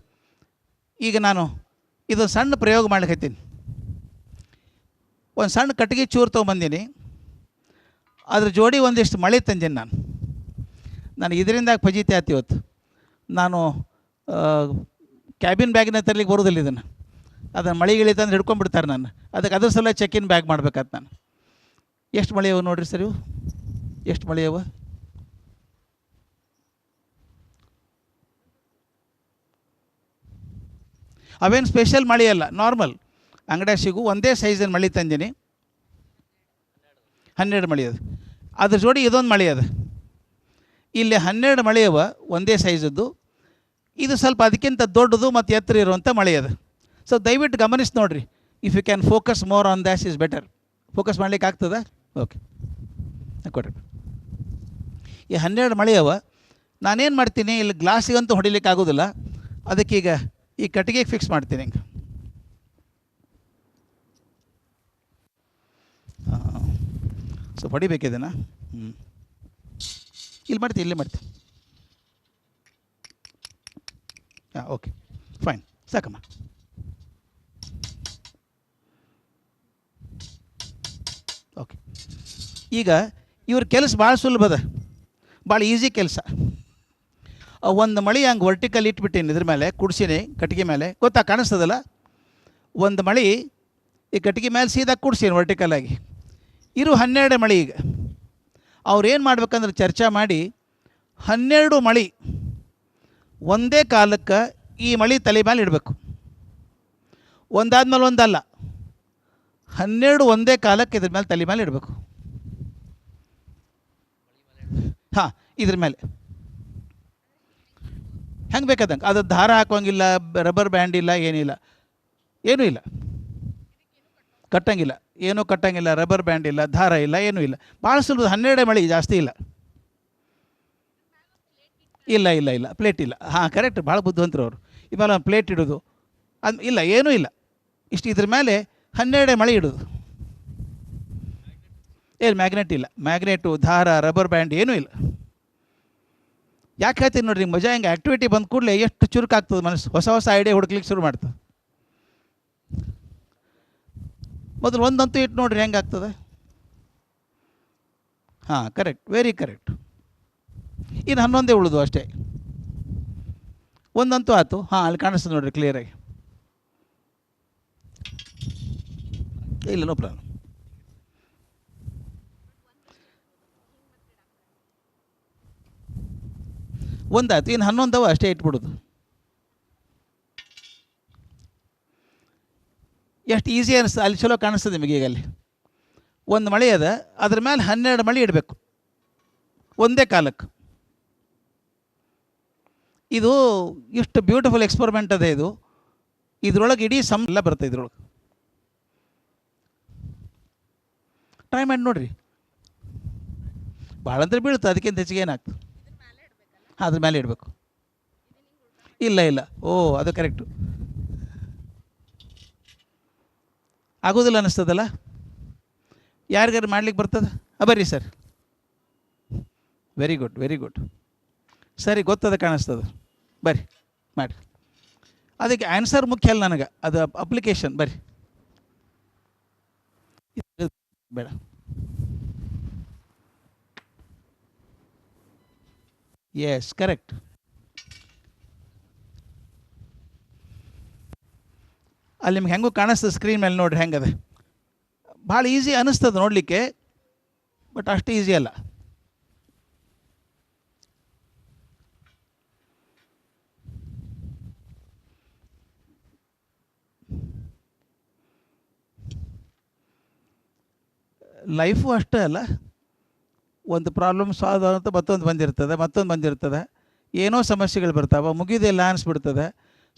ಈಗ ನಾನು ಇದೊಂದು ಸಣ್ಣ ಪ್ರಯೋಗ ಮಾಡ್ಲಿಕ್ಕತ್ತೀನಿ. ಒಂದು ಸಣ್ಣ ಕಟ್ಟಿಗೆ ಚೂರು ತೊಗೊಂಬಂದೀನಿ, ಅದ್ರ ಜೋಡಿ ಒಂದಿಷ್ಟು ಮಳೆ ತಂದೀನಿ ನಾನು ಇದರಿಂದಾಗಿ ಫಜೀತಿ ಆಯ್ತು ಇವತ್ತು. ನಾನು ಕ್ಯಾಬಿನ್ ಬ್ಯಾಗಿನ ತರಲಿಕ್ಕೆ ಬರೋದಿಲ್ಲ ಇದನ್ನು. ಅದನ್ನು ಮಳೆಗಿಳಿ ತಂದು ಹಿಡ್ಕೊಂಡ್ಬಿಡ್ತಾರೆ ನಾನು. ಅದಕ್ಕೆ ಅದ್ರ ಸಲ ಚೆಕ್ಕಿನ್ ಬ್ಯಾಗ್ ಮಾಡ್ಬೇಕಾಯ್ತು ನಾನು. ಎಷ್ಟು ಮಳೆ ಅವು ನೋಡಿರಿ ಸರ್, ಇವು ಎಷ್ಟು ಮಳೆ ಅವ? ಅವೇನು ಸ್ಪೆಷಲ್ ಮಳೆ ಅಲ್ಲ, ನಾರ್ಮಲ್ ಅಂಗಡಿಯಾಗ ಸಿಗು ಒಂದೇ ಸೈಜಿನ ಮಳೆ ತಂದೀನಿ. 12 ಮಳೆ ಅದು. ಅದ್ರ ಜೋಡಿ ಇದೊಂದು ಮಳೆ ಅದ. ಇಲ್ಲಿ 12 ಮಳೆ ಅವ ಒಂದೇ ಸೈಜದ್ದು. ಇದು ಸ್ವಲ್ಪ ಅದಕ್ಕಿಂತ ದೊಡ್ಡದು ಮತ್ತು ಎತ್ತರ ಇರುವಂಥ ಮಳೆ ಅದ. ಸೊ ದಯವಿಟ್ಟು ಗಮನಿಸಿ ನೋಡಿರಿ. If you can focus more on that is better. Focus ಮಾಡ್ಲಿಕ್ಕೆ ಆಗ್ತದೆ? ಓಕೆ, ಕೊಡ್ರಿ. ಈ 12 ಮಳೆ ಅವ. ನಾನೇನು ಮಾಡ್ತೀನಿ, ಇಲ್ಲಿ ಗ್ಲಾಸಿಗಂತೂ ಹೊಡಿಲಿಕ್ಕೆ ಆಗೋದಿಲ್ಲ, ಅದಕ್ಕೀಗ ಈ ಕಟ್ಟಿಗೆಗೆ ಫಿಕ್ಸ್ ಮಾಡ್ತೀನಿ. ಹಿಂಗೆ ಸೊ ಹೊಡಿಬೇಕಿದೆನಾ? ಇಲ್ಲಿ ಮಾಡ್ತೀನಿ. ಹಾಂ, ಓಕೆ, ಫೈನ್, ಸಾಕಮ್ಮ. ಓಕೆ, ಈಗ ಇವ್ರ ಕೆಲಸ ಭಾಳ ಸುಲಭದ, ಭಾಳ ಈಸಿ ಕೆಲಸ. ಒಂದು ಮಳೆ ಹಂಗೆ ವರ್ಟಿಕಲ್ ಇಟ್ಬಿಟ್ಟೀನಿ, ಇದ್ರ ಮೇಲೆ ಕುಡ್ಸೀನಿ, ಕಟ್ಟಿಗೆ ಮೇಲೆ. ಗೊತ್ತಾ, ಕಾಣಿಸ್ತದಲ್ಲ? ಒಂದು ಮಳೆ ಈ ಕಟ್ಟಿಗೆ ಮೇಲೆ ಸೀದಾ ಕುಡ್ಸೀನಿ ವರ್ಟಿಕಲಾಗಿ. ಇರು 12 ಮಳೆ. ಈಗ ಅವ್ರು ಏನು ಮಾಡ್ಬೇಕಂದ್ರೆ ಚರ್ಚೆ ಮಾಡಿ 12 ಮಳೆ ಒಂದೇ ಕಾಲಕ್ಕೆ ಈ ಮಳೆ ತಲೆ ಮೇಲೆ ಇಡಬೇಕು. ಒಂದಾದ್ಮೇಲೆ ಒಂದಲ್ಲ, 12 ಒಂದೇ ಕಾಲಕ್ಕೆ ಇದ್ರ ಮೇಲೆ ತಲೆ ಮೇಲೆ ಇಡಬೇಕು. ಹಾಂ, ಇದ್ರ ಮೇಲೆ ಹೆಂಗೆ ಬೇಕಾದಂಗೆ ಅದು ದಾರ ಹಾಕೋಂಗಿಲ್ಲ, ರಬ್ಬರ್ ಬ್ಯಾಂಡ್ ಇಲ್ಲ, ಏನಿಲ್ಲ, ಏನೂ ಇಲ್ಲ, ಕಟ್ಟಂಗಿಲ್ಲ, ಏನೂ ಕಟ್ಟಂಗಿಲ್ಲ, ರಬ್ಬರ್ ಬ್ಯಾಂಡ್ ಇಲ್ಲ, ದಾರ ಇಲ್ಲ, ಏನೂ ಇಲ್ಲ. ಭಾಳ ಸುಲಭ, 12 ಮಳೆ, ಜಾಸ್ತಿ ಇಲ್ಲ. ಇಲ್ಲ ಇಲ್ಲ ಇಲ್ಲ, ಪ್ಲೇಟ್ ಇಲ್ಲ. ಹಾಂ, ಕರೆಕ್ಟ್, ಭಾಳ ಬುದ್ಧಿವಂತರು ಅವರು. ಇವಾಗ ಪ್ಲೇಟ್ ಇಡೋದು ಅದು ಇಲ್ಲ, ಏನೂ ಇಲ್ಲ. ಇಷ್ಟು ಇದ್ರ ಮೇಲೆ 12 ಮಳೆ ಇಡೋದು. ಏನು ಮ್ಯಾಗ್ನೆಟ್ ಇಲ್ಲ, ಮ್ಯಾಗ್ನೆಟು, ದಾರ, ರಬ್ಬರ್ ಬ್ಯಾಂಡ್ ಏನೂ ಇಲ್ಲ. ಯಾಕೆ ಹೇಳ್ತೀನಿ ನೋಡಿರಿ, ಮಜಾ ಹಿಂಗೆ ಆ್ಯಕ್ಟಿವಿಟಿ ಬಂದ ಕೂಡಲೇ ಎಷ್ಟು ಚುರುಕಾಗ್ತದೆ ಮನಸ್ಸು, ಹೊಸ ಹೊಸ ಐಡಿಯಾ ಹುಡುಕ್ಲಿಕ್ಕೆ ಶುರು ಮಾಡ್ತದೆ. ಮೊದಲು ಒಂದಂತೂ ಇಟ್ಟು ನೋಡ್ರಿ ಹೆಂಗಾಗ್ತದೆ. ಹಾಂ, ಕರೆಕ್ಟ್, ವೆರಿ ಕರೆಕ್ಟ್. ಇನ್ನು 11 ಉಳಿದು ಅಷ್ಟೇ. ಒಂದಂತೂ ಆಯ್ತು. ಹಾಂ, ಅಲ್ಲಿ ಕಾಣಿಸ್ತದೆ ನೋಡಿರಿ ಕ್ಲಿಯರಾಗಿ. ಇಲ್ಲ, ನೋ ಪ್ರಾಬ್ಲಮ್. ಒಂದಾಯ್ತು, ಇನ್ನು 11 ಅಷ್ಟೇ ಇಟ್ಬಿಡೋದು. ಎಷ್ಟು ಈಸಿ ಅನಿಸ್ತದೆ, ಅಲ್ಲಿ ಚಲೋ ಕಾಣಿಸ್ತದೆ ನಿಮಗೆ. ಈಗ ಅಲ್ಲಿ ಒಂದು ಮಳೆ ಅದ, ಅದ್ರ ಮೇಲೆ 12 ಮಳೆ ಇಡಬೇಕು ಒಂದೇ ಕಾಲಕ್ಕೆ. ಇದು ಇಷ್ಟು ಬ್ಯೂಟಿಫುಲ್ ಎಕ್ಸ್ಪರಿಮೆಂಟ್ ಅದೇ ಇದು. ಇದರೊಳಗೆ ಇಡೀ ಎಲ್ಲ ಬರುತ್ತೆ ಇದ್ರೊಳಗೆ. ಟ್ರೈ ಮಾಡಿ ನೋಡಿರಿ. ಭಾಳ ಅಂದ್ರೆ ಬೀಳುತ್ತೆ, ಅದಕ್ಕಿಂತ ಹೆಚ್ಚಿಗೆ ಏನಾಗ್ತದೆ. ಹಾಂ, ಅದ್ರ ಮೇಲೆ ಇಡಬೇಕು. ಇಲ್ಲ ಇಲ್ಲ, ಓ ಅದು ಕರೆಕ್ಟು. ಆಗೋದಿಲ್ಲ ಅನ್ನಿಸ್ತದಲ್ಲ. ಯಾರಿಗಾರು ಮಾಡ್ಲಿಕ್ಕೆ ಬರ್ತದೆ? ಬರ್ರಿ sir. Very good, very good. ಸರಿ, ಗೊತ್ತದ ಕಾಣಿಸ್ತದೆ. ಬರ್ರಿ ಮಾಡಿ. ಅದಕ್ಕೆ ಆನ್ಸರ್ ಮುಖ್ಯ ಅಲ್ಲ ನನಗೆ, ಅದು ಅಪ್ಲಿಕೇಶನ್. ಬರ್ರಿ, ಬೇಡ. Yes, correct. ಅಲ್ಲಿ ನಿಮ್ಗೆ ಹೆಂಗೂ ಕಾಣಿಸ್ತದೆ ಸ್ಕ್ರೀನ್ ಮೇಲೆ, ನೋಡಿರಿ ಹೆಂಗದೆ. ಭಾಳ ಈಸಿ ಅನ್ನಿಸ್ತದೆ ನೋಡಲಿಕ್ಕೆ, ಬಟ್ ಅಷ್ಟು ಈಸಿ ಅಲ್ಲ. ಲೈಫು ಅಷ್ಟೇ ಅಲ್ಲ, ಒಂದು ಪ್ರಾಬ್ಲಮ್ ಸಾಲ್ವ್ ಆಗುತ್ತೆ, ಮತ್ತೊಂದು ಬಂದಿರ್ತದೆ, ಏನೋ ಸಮಸ್ಯೆಗಳು ಬರ್ತಾವೆ, ಮುಗಿದಿಲ್ಲ ಅನಿಸ್ಬಿಡ್ತದೆ,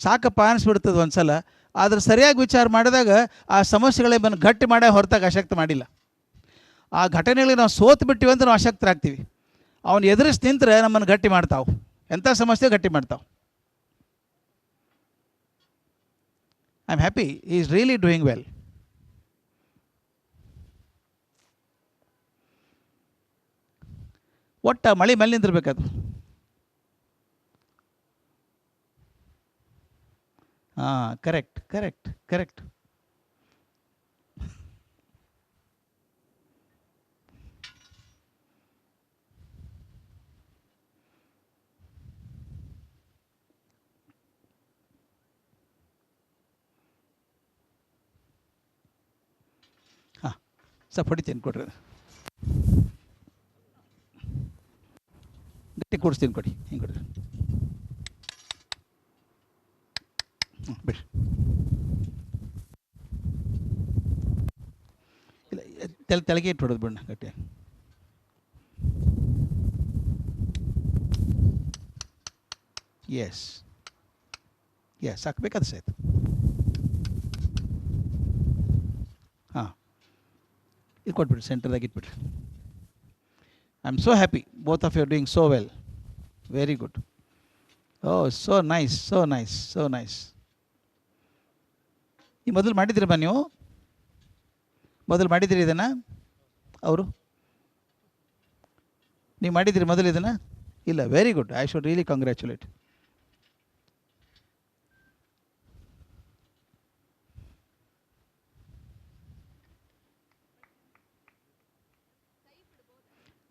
ಸಾಕಪ್ಪ ಅನಿಸ್ಬಿಡ್ತದೆ ಒಂದು ಸಲ. ಆದ್ರೆ ಸರಿಯಾಗಿ ವಿಚಾರ ಮಾಡಿದಾಗ ಆ ಸಮಸ್ಯೆಗಳೇ ಬಂದು ಗಟ್ಟಿ ಮಾಡೇ ಹೊರತಾಗ ಅಶಕ್ತ ಮಾಡಿಲ್ಲ. ಆ ಘಟನೆಗಳಿಗೆ ನಾವು ಸೋತು ಬಿಟ್ಟಿವಿ ಅಂತ ನಾವು ಅಶಕ್ತರಾಗ್ತೀವಿ. ಅವನು ಎದುರಿಸಿ ನಿಂತರೆ ನಮ್ಮನ್ನು ಗಟ್ಟಿ ಮಾಡ್ತಾವೆ, ಎಂಥ ಸಮಸ್ಯೆ ಗಟ್ಟಿ ಮಾಡ್ತಾವೆ. ಐ ಆಮ್ ಹ್ಯಾಪಿ, ಈ ಈಸ್ ರಿಯಲಿ ಡೂಯಿಂಗ್ ವೆಲ್. ಒಟ್ಟು ಮಳೆ ಮೇಲೆ ನಿಂತಿರ್ಬೇಕದು. ಹಾಂ, ಕರೆಕ್ಟ್ ಕರೆಕ್ಟ್ ಕರೆಕ್ಟ್. ಹಾಂ, ಸ್ವಲ್ಪ ಹೊಡಿತೀನಿ ಕೊಡ್ರಿ, ಗಟ್ಟಿ ಕೂಡಿಸ್ತೀನಿ, ಕೊಡಿ, ಹಿಂಗೆ ಕೊಡ್ರಿ. ಬಿಡಿ. ಇಲ್ಲ, ತೆಳಗೆ ಇಟ್ಟು ಹೊಡೋದು ಬಣ್ಣ ಗಟ್ಟಿ. ಎಸ್ ಎಸ್, ಹಾಕ್ಬೇಕಾದ ಸಾಯ್ತು. ಹಾಂ, ಇದು ಕೊಟ್ಬಿಡ್ರಿ, ಸೆಂಟರ್ದಾಗ ಇಟ್ಬಿಡ್ರಿ. I am so happy, both of you are doing so well. Very good. Oh, so nice, so nice, so nice. ಈ ಮೊದಲು ಮಾಡಿದ್ದೀರಮ್ಮ ನೀವು? ಮೊದಲು ಮಾಡಿದ್ದೀರಿ ಇದನ್ನು? ಅವರು ನೀವು ಮಾಡಿದ್ದೀರಿ ಮೊದಲು ಇದನ್ನು? ಇಲ್ಲ, very good. I should really congratulate.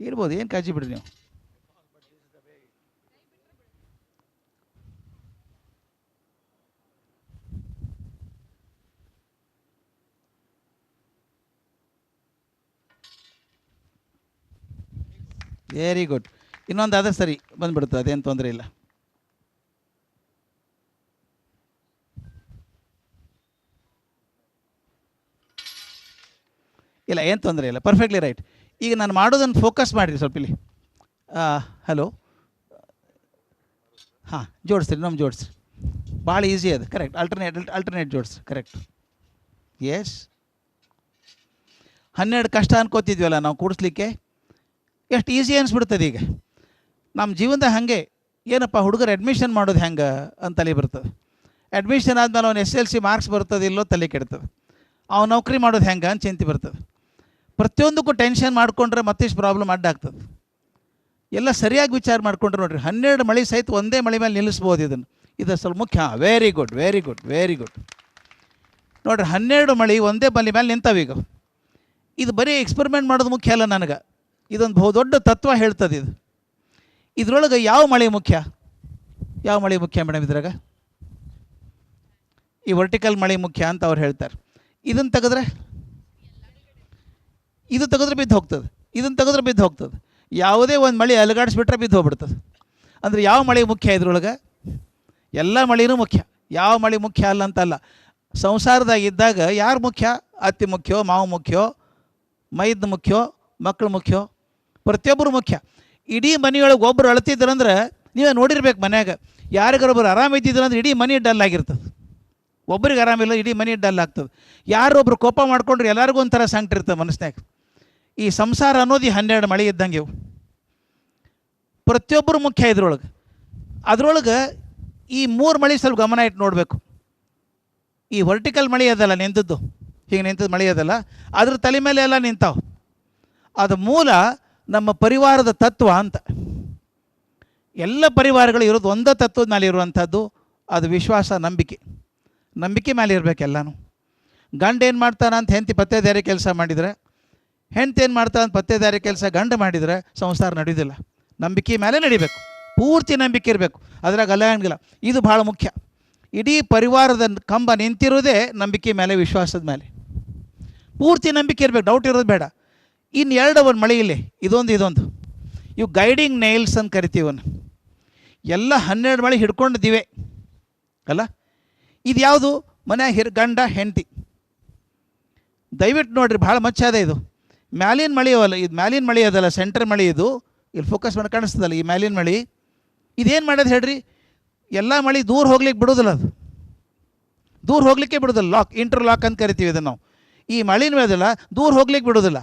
ಇರ್ಬೋದು, ಏನು ಕಾಳಜಿ ಬಿಡ್ರಿ ನೀವು. Very good. ಇನ್ನೊಂದು ಆದರೆ ಸರಿ ಬಂದುಬಿಡುತ್ತೆ, ಅದೇನು ತೊಂದರೆ ಇಲ್ಲ. ಇಲ್ಲ, ಏನು ತೊಂದರೆ ಇಲ್ಲ, ಪರ್ಫೆಕ್ಟ್ಲಿ ರೈಟ್. ಈಗ ನಾನು ಮಾಡೋದನ್ನು ಫೋಕಸ್ ಮಾಡಿರಿ ಸ್ವಲ್ಪ ಇಲ್ಲಿ. ಹಲೋ, ಹಾಂ ಜೋಡಿಸ್ರಿ, ನಮ್ಮ ಜೋಡಿಸ್ರಿ. ಭಾಳ ಈಸಿ ಅದು, ಕರೆಕ್ಟ್. ಅಲ್ಟರ್ನೇಟ್ ಜೋಡಿಸ್ರಿ, ಕರೆಕ್ಟ್. ಎಸ್, 12 ಕಷ್ಟ ಅನ್ಕೋತಿದ್ವಲ್ಲ ನಾವು ಕೂಡಿಸ್ಲಿಕ್ಕೆ, ಎಷ್ಟು ಈಸಿ ಅನಿಸ್ಬಿಡ್ತದೆ ಈಗ ನಮ್ಮ ಜೀವನದಾಗ. ಹಾಗೆ ಏನಪ್ಪ ಹುಡುಗರು ಅಡ್ಮಿಷನ್ ಮಾಡೋದು ಹೆಂಗೆ ಅಂತ ತಲೆ ಬರ್ತದೆ. ಅಡ್ಮಿಷನ್ ಆದಮೇಲೆ ಅವ್ನು SLC ಮಾರ್ಕ್ಸ್ ಬರ್ತದೆ ಇಲ್ಲೋ ತಲೆ ಕೆಡ್ತದೆ. ಅವ್ನು ನೌಕರಿ ಮಾಡೋದು ಹೆಂಗೆ ಅಂತ ಚಿಂತೆ ಬರ್ತದೆ. ಪ್ರತಿಯೊಂದಕ್ಕೂ ಟೆನ್ಷನ್ ಮಾಡಿಕೊಂಡ್ರೆ ಮತ್ತಿಷ್ಟು ಪ್ರಾಬ್ಲಮ್ ಅಡ್ಡಾಗ್ತದೆ. ಎಲ್ಲ ಸರಿಯಾಗಿ ವಿಚಾರ ಮಾಡಿಕೊಂಡ್ರೆ ನೋಡಿರಿ, 12 ಮಳೆ ಸಹಿತ ಒಂದೇ ಮಳೆ ಮೇಲೆ ನಿಲ್ಲಿಸ್ಬೋದು ಇದನ್ನು. ಇದು ಸ್ವಲ್ಪ ಮುಖ್ಯ. Very good, very good, very good. ನೋಡಿರಿ, 12 ಮಳೆ ಒಂದೇ ಮಳೆ ಮೇಲೆ ನಿಂತಾವೀಗ. ಇದು ಬರೀ ಎಕ್ಸ್ಪೆರಿಮೆಂಟ್ ಮಾಡೋದು ಮುಖ್ಯ ಅಲ್ಲ ನನಗೆ, ಇದೊಂದು ಬಹುದೊಡ್ಡ ತತ್ವ ಹೇಳ್ತದೆ ಇದು. ಇದರೊಳಗೆ ಯಾವ ಮಳೆ ಮುಖ್ಯ, ಯಾವ ಮಳೆ ಮುಖ್ಯ ಮೇಡಮ್ ಇದ್ರಾಗ? ಈ ವರ್ಟಿಕಲ್ ಮಳೆ ಮುಖ್ಯ ಅಂತ ಅವ್ರು ಹೇಳ್ತಾರೆ. ಇದನ್ನು ತೆಗೆದ್ರೆ, ಇದು ತೆಗೆದ್ರೆ ಬಿದ್ದು ಹೋಗ್ತದೆ, ಇದನ್ನು ತೆಗೆದ್ರೆ ಬಿದ್ದು ಹೋಗ್ತದೆ. ಯಾವುದೇ ಒಂದು ಮಳೆ ಅಲುಗಾಡಿಸ್ಬಿಟ್ರೆ ಬಿದ್ದು ಹೋಗ್ಬಿಡ್ತದೆ. ಅಂದರೆ ಯಾವ ಮಳೆ ಮುಖ್ಯ ಇದ್ರೊಳಗೆ? ಎಲ್ಲ ಮಳೆನೂ ಮುಖ್ಯ, ಯಾವ ಮಳೆ ಮುಖ್ಯ ಅಲ್ಲ ಅಂತಲ್ಲ. ಸಂಸಾರದಾಗಿದ್ದಾಗ ಯಾರು ಮುಖ್ಯ? ಅತ್ತಿ ಮುಖ್ಯೋ, ಮಾವು ಮುಖ್ಯೋ, ಮೈದ್ ಮುಖ್ಯೋ, ಮಕ್ಕಳು ಮುಖ್ಯೋ? ಪ್ರತಿಯೊಬ್ಬರು ಮುಖ್ಯ. ಇಡೀ ಮನೆಯೊಳಗೆ ಒಬ್ಬರು ಅಳ್ತಿದ್ರಂದ್ರೆ ನೀವೇ ನೋಡಿರ್ಬೇಕು, ಮನ್ಯಾಗ ಯಾರಿಗಾರೊಬ್ಬರು ಆರಾಮಿದ್ದಿದ್ರಂದ್ರೆ ಇಡೀ ಮನೆ ಡಲ್ ಆಗಿರ್ತದೆ. ಒಬ್ರಿಗೆ ಆರಾಮಿಲ್ಲ, ಇಡೀ ಮನೆ ಡಲ್ ಆಗ್ತದೆ. ಯಾರೊಬ್ರು ಕೋಪ ಮಾಡ್ಕೊಂಡ್ರೆ ಎಲ್ಲರಿಗೂ ಒಂಥರ ಸಂಕಟ ಇರ್ತದೆ ಮನಸ್ಸಿನಾಗ. ಈ ಸಂಸಾರ ಅನ್ನೋದು ಈ 12 ಮಳೆ ಇದ್ದಂಗೆ ಇವು. ಪ್ರತಿಯೊಬ್ಬರು ಮುಖ್ಯ ಇದ್ರೊಳಗೆ. ಅದರೊಳಗೆ ಈ 3 ಮಳೆ ಸ್ವಲ್ಪ ಗಮನ ಇಟ್ಟು ನೋಡಬೇಕು. ಈ ವರ್ಟಿಕಲ್ ಮಳೆ ಅದಲ್ಲ ನಿಂತದ್ದು, ಹೀಗೆ ನಿಂತದ್ದು ಮಳೆ ಅದಲ್ಲ, ಅದ್ರ ತಲೆ ಮೇಲೆ ಎಲ್ಲ ನಿಂತಾವೆ. ಅದು ಮೂಲ ನಮ್ಮ ಪರಿವಾರದ ತತ್ವ ಅಂತ. ಎಲ್ಲ ಪರಿವಾರಗಳು ಇರೋದು ಒಂದೇ ತತ್ವದ ಮೇಲೆ ಇರುವಂಥದ್ದು. ಅದು ವಿಶ್ವಾಸ, ನಂಬಿಕೆ. ನಂಬಿಕೆ ಮೇಲೆ ಇರಬೇಕು ಎಲ್ಲನೂ. ಗಂಡ ಏನು ಮಾಡ್ತಾನೆ ಅಂತ ಹೆಂಡತಿ ಪತ್ತೇದಾರಿ ಕೆಲಸ ಮಾಡಿದರೆ, ಹೆಂಡತಿ ಏನು ಮಾಡ್ತಾನೆ ಅಂತ ಪತ್ತೇದಾರಿ ಕೆಲಸ ಗಂಡ ಮಾಡಿದರೆ ಸಂಸಾರ ನಡೆಯೋದಿಲ್ಲ. ನಂಬಿಕೆ ಮೇಲೆ ನಡಿಬೇಕು, ಪೂರ್ತಿ ನಂಬಿಕೆ ಇರಬೇಕು, ಅದ್ರಾಗ ಅಲ್ಲ. ಇದು ಭಾಳ ಮುಖ್ಯ. ಇಡೀ ಪರಿವಾರದ ಕಂಬ ನಿಂತಿರೋದೇ ನಂಬಿಕೆ ಮೇಲೆ, ವಿಶ್ವಾಸದ ಮೇಲೆ. ಪೂರ್ತಿ ನಂಬಿಕೆ ಇರಬೇಕು, ಡೌಟ್ ಇರೋದು ಬೇಡ. ಇನ್ನು ಒಂದು ಮಳೆ ಇಲ್ಲಿ, ಇದೊಂದು ಇವು ಗೈಡಿಂಗ್ ನೈಲ್ಸ್ ಅಂತ ಕರಿತೀವನು. ಎಲ್ಲ 12 ಮಳೆ ಹಿಡ್ಕೊಂಡಿದ್ದೀವಿ ಅಲ್ಲ. ಇದು ಯಾವುದು? ಮನ್ಯಾಗ ಗಂಡ ಹೆಂಡತಿ. ದಯವಿಟ್ಟು ನೋಡಿರಿ, ಭಾಳ ಮಚ್ಚಾದ ಇದು. ಮ್ಯಾಲಿನ ಮಳೆ ಅವಲ್ಲ, ಇದು ಮ್ಯಾಲಿನ ಮಳೆ ಅದಲ್ಲ, ಸೆಂಟ್ರ್ ಮಳೆ ಇದು. ಇಲ್ಲಿ ಫೋಕಸ್ ಮಾಡಿ ಕಾಣಿಸ್ತದಲ್ಲ ಈ ಮ್ಯಾಲಿನ ಮಳೆ. ಇದೇನು ಮಾಡೋದು ಹೇಳ್ರಿ? ಎಲ್ಲ ಮಳೆ ದೂರ ಹೋಗ್ಲಿಕ್ಕೆ ಬಿಡೋದಿಲ್ಲ, ಅದು ದೂರ ಹೋಗ್ಲಿಕ್ಕೆ ಬಿಡೋದಿಲ್ಲ. ಇಂಟರ್ಲಾಕ್ ಅಂತ ಕರಿತೀವಿ ಇದನ್ನು ನಾವು. ಈ ಮಳಿನ ಮೇದಲ್ಲ ದೂರ ಹೋಗ್ಲಿಕ್ಕೆ ಬಿಡೋದಿಲ್ಲ.